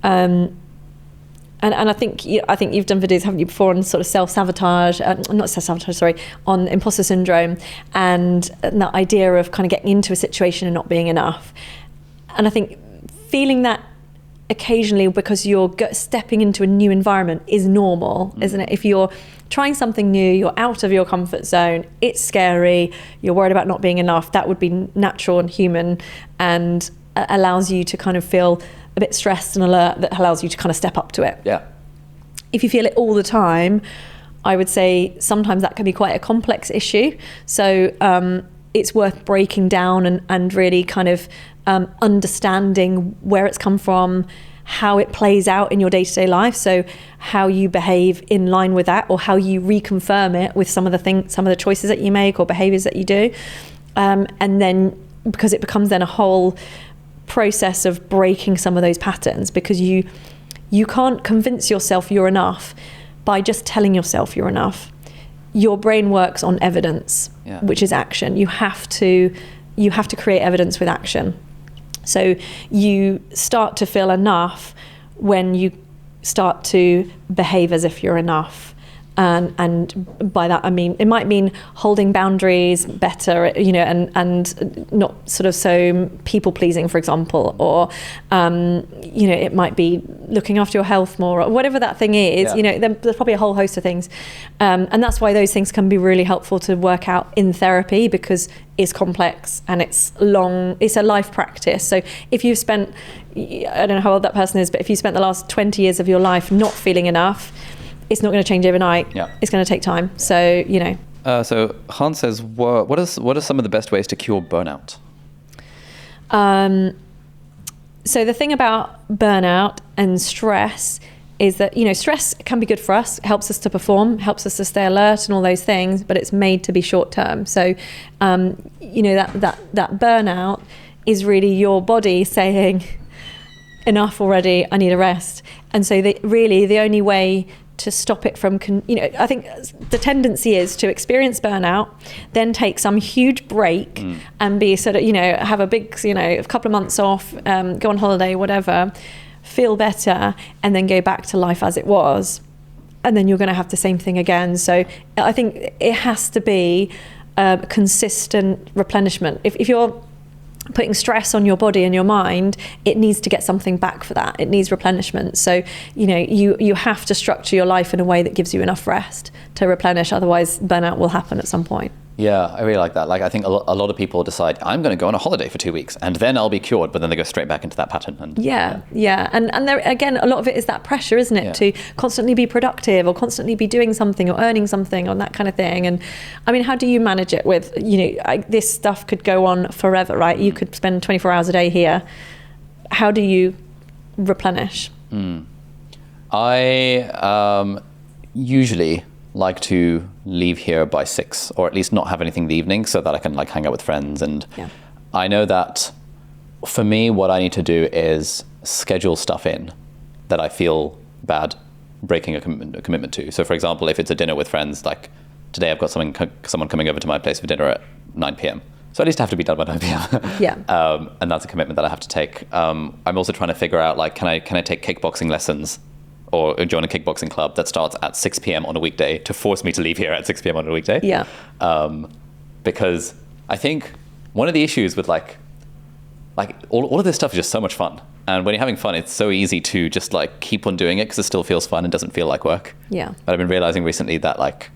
I think you've done videos, haven't you, before, on sort of self-sabotage, on imposter syndrome, and that idea of kind of getting into a situation and not being enough. And I think feeling that occasionally because you're stepping into a new environment is normal, isn't it? If you're trying something new, you're out of your comfort zone, it's scary, you're worried about not being enough, that would be natural and human, and allows you to kind of feel a bit stressed and alert, that allows you to kind of step up to it. Yeah. If you feel it all the time, I would say sometimes that can be quite a complex issue. So it's worth breaking down and really kind of understanding where it's come from, how it plays out in your day-to-day life. So how you behave in line with that, or how you reconfirm it with some of the choices that you make or behaviors that you do. And then, because it becomes then a whole process of breaking some of those patterns, because you can't convince yourself you're enough by just telling yourself you're enough. Your brain works on evidence, which is action. You have to create evidence with action. So you start to feel enough when you start to behave as if you're enough. And by that I mean it might mean holding boundaries better, and not sort of so people pleasing, for example, or it might be looking after your health more, or whatever that thing is. There's probably a whole host of things, and that's why those things can be really helpful to work out in therapy, because it's complex and it's a life practice. So if you've spent, I don't know how old that person is, but if you spent the last 20 years of your life not feeling enough, it's not going to change overnight. Yeah. It's going to take time. So, So Hans says, what are some of the best ways to cure burnout? So the thing about burnout and stress is that, stress can be good for us, helps us to perform, helps us to stay alert and all those things, but it's made to be short term. So, that burnout is really your body saying, enough already, I need a rest. And so the only way to stop it from, I think the tendency is to experience burnout, then take some huge break and be sort of, have a big, a couple of months off, go on holiday, whatever, feel better, and then go back to life as it was. And then you're going to have the same thing again. So I think it has to be consistent replenishment. If you're putting stress on your body and your mind, it needs to get something back for that. It needs replenishment. So, you have to structure your life in a way that gives you enough rest to replenish. Otherwise, burnout will happen at some point. Yeah, I really like that. Like, I think a lot of people decide, I'm going to go on a holiday for 2 weeks and then I'll be cured, but then they go straight back into that pattern. And Yeah. And there, again, a lot of it is that pressure, isn't it? To constantly be productive or constantly be doing something or earning something or that kind of thing. And I mean, how do you manage it with, this stuff could go on forever, right? You could spend 24 hours a day here. How do you replenish? I usually like to leave here by 6, or at least not have anything in the evening, so that I can hang out with friends. And I know that for me, what I need to do is schedule stuff in that I feel bad breaking a commitment to. So for example, if it's a dinner with friends, like today I've got someone coming over to my place for dinner at 9 p.m. So at least I have to be done by 9 p.m. And that's a commitment that I have to take. I'm also trying to figure out, can I take kickboxing lessons or join a kickboxing club that starts at 6 p.m. on a weekday to force me to leave here at 6 p.m. on a weekday. Because I think one of the issues with all of this stuff is just so much fun. And when you're having fun, it's so easy to just keep on doing it because it still feels fun and doesn't feel like work. Yeah. But I've been realizing recently that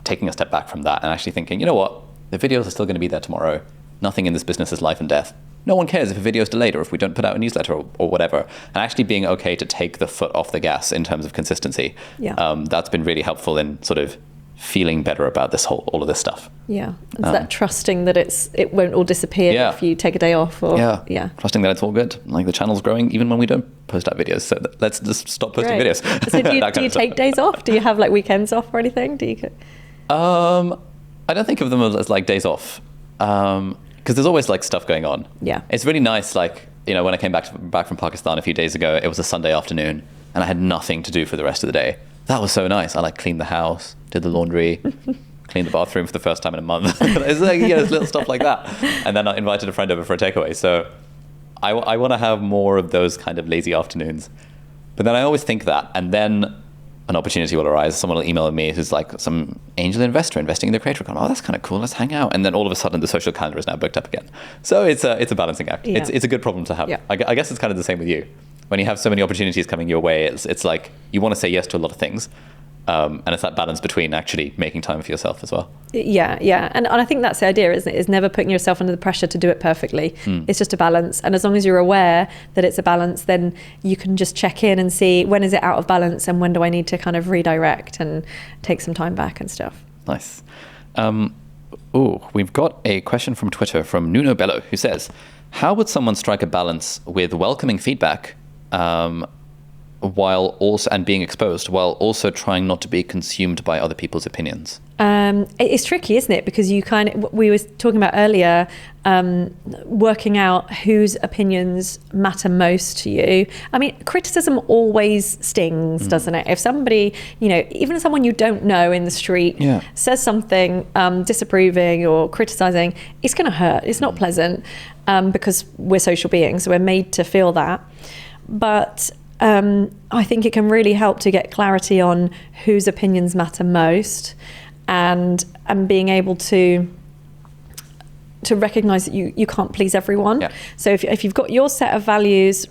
taking a step back from that and actually thinking, you know what, the videos are still going to be there tomorrow. Nothing in this business is life and death. No one cares if a video is delayed or if we don't put out a newsletter or whatever. And actually being okay to take the foot off the gas in terms of consistency. That's been really helpful in sort of feeling better about all of this stuff. Yeah. It's that trusting that it won't all disappear if you take a day off. Or trusting that it's all good. The channel's growing even when we don't post out videos. So let's just stop posting videos. So do you take days off? Do you have weekends off or anything? I don't think of them as days off. Because there's always stuff going on. Yeah. It's really nice. When I came back from Pakistan a few days ago, it was a Sunday afternoon and I had nothing to do for the rest of the day. That was so nice. I cleaned the house, did the laundry, cleaned the bathroom for the first time in a month. It's little stuff like that. And then I invited a friend over for a takeaway. So I want to have more of those kind of lazy afternoons. But then I always think that, and then an opportunity will arise. Someone will email me who's some angel investor investing in the creator economy. Oh, that's kind of cool. Let's hang out. And then all of a sudden, the social calendar is now booked up again. So it's a balancing act. Yeah. It's a good problem to have. Yeah. I guess it's kind of the same with you. When you have so many opportunities coming your way, it's you want to say yes to a lot of things. And it's that balance between actually making time for yourself as well. Yeah. And I think that's the idea, isn't it? Is never putting yourself under the pressure to do it perfectly. It's just a balance. And as long as you're aware that it's a balance, then you can just check in and see when is it out of balance and when do I need to kind of redirect and take some time back and stuff. Nice. We've got a question from Twitter from Nuno Bello who says, how would someone strike a balance with welcoming feedback while also and being exposed while also trying not to be consumed by other people's opinions? It's tricky, isn't it? Because we were talking about earlier, working out whose opinions matter most to you. I mean, criticism always stings, doesn't it? If somebody, even someone you don't know in the street says something disapproving or criticizing, it's going to hurt. It's not pleasant because we're social beings, so we're made to feel that. But I think it can really help to get clarity on whose opinions matter most, and being able to recognize that you can't please everyone. Yeah. So if you've got your set of values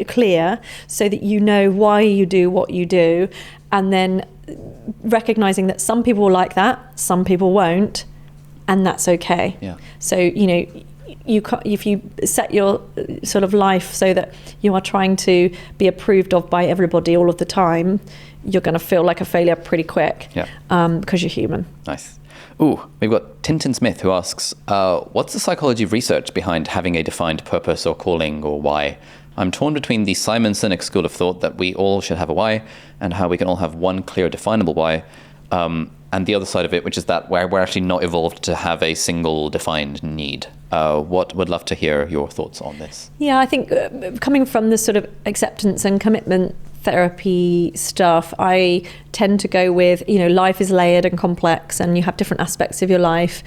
clear, so that you know why you do what you do, and then recognizing that some people will like that, some people won't, and that's okay. Yeah. So, if you set your sort of life so that you are trying to be approved of by everybody all of the time, you're going to feel like a failure pretty quick. Yeah. Because you're human. Nice. Ooh, we've got Tintin Smith who asks, what's the psychology research behind having a defined purpose or calling or why? I'm torn between the Simon Sinek school of thought that we all should have a why and how we can all have one clear definable why. And the other side of it, which is that we're actually not evolved to have a single defined need. Would love to hear your thoughts on this. Yeah, I think coming from the sort of acceptance and commitment therapy stuff, I tend to go with, life is layered and complex, and you have different aspects of your life,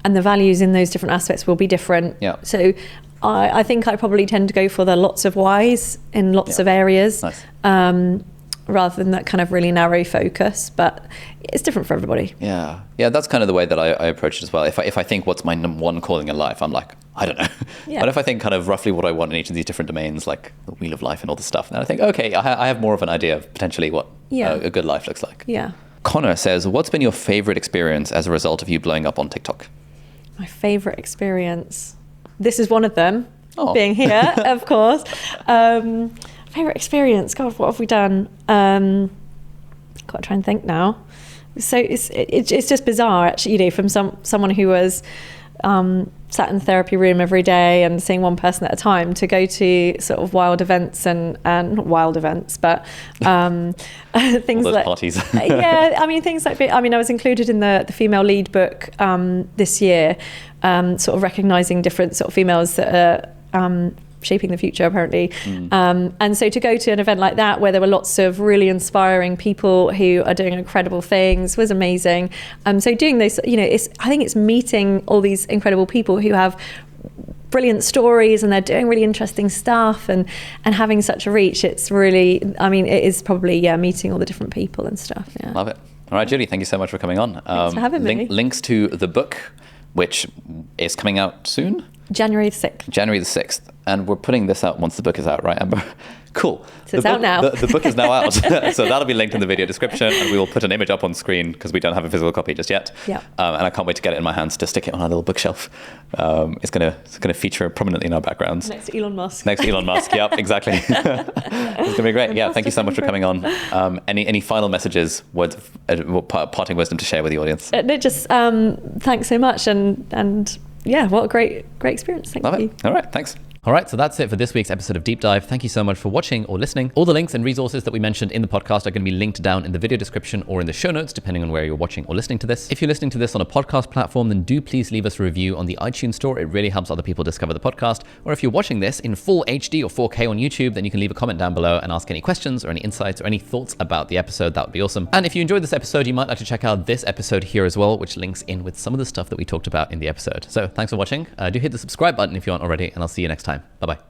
and the values in those different aspects will be different. Yeah. So I think I probably tend to go for the lots of whys in lots of areas. Nice. Rather than that kind of really narrow focus, but it's different for everybody. Yeah, that's kind of the way that I approach it as well. If I think what's my number one calling in life, I'm like, I don't know. Yeah. But if I think kind of roughly what I want in each of these different domains, like the wheel of life and all this stuff, then I think, okay, I have more of an idea of potentially what a good life looks like. Yeah. Connor says, what's been your favorite experience as a result of you blowing up on TikTok? My favorite experience. This is one of them, Oh. being here, of course. Favorite experience. God, what have we done? Got to try and think now. So it's just bizarre, actually. From someone who was sat in the therapy room every day and seeing one person at a time, to go to sort of wild events and not wild events, but things all those like parties. things like. I was included in the female lead book this year, sort of recognizing different sort of females that are shaping the future, apparently. And so to go to an event like that, where there were lots of really inspiring people who are doing incredible things, was amazing. So doing this, I think it's meeting all these incredible people who have brilliant stories and they're doing really interesting stuff, and having such a reach. It's really, it is probably, meeting all the different people and stuff. Yeah. Love it. All right, Julie, thank you so much for coming on. Thanks for having me. Links to the book, which is coming out soon? January the 6th. January the 6th. And we're putting this out once the book is out, right, Amber? Cool. So it's out now. The book is now out. So that'll be linked in the video description, and we will put an image up on screen because we don't have a physical copy just yet. Yeah. And I can't wait to get it in my hands to stick it on our little bookshelf. It's gonna feature prominently in our backgrounds. Next to Elon Musk. Yep, exactly. It's gonna be great. Yeah, thank you so much for coming on. Any final messages, words of parting wisdom to share with the audience? No, just thanks so much, and yeah, what a great experience. Thank Love you. it. All right, thanks. All right, so that's it for this week's episode of Deep Dive. Thank you so much for watching or listening. All the links and resources that we mentioned in the podcast are going to be linked down in the video description or in the show notes, depending on where you're watching or listening to this. If you're listening to this on a podcast platform, then do please leave us a review on the iTunes store. It really helps other people discover the podcast. Or if you're watching this in full HD or 4K on YouTube, then you can leave a comment down below and ask any questions or any insights or any thoughts about the episode. That would be awesome. And if you enjoyed this episode, you might like to check out this episode here as well, which links in with some of the stuff that we talked about in the episode. So thanks for watching. Do hit the subscribe button if you aren't already, and I'll see you next time. Bye-bye.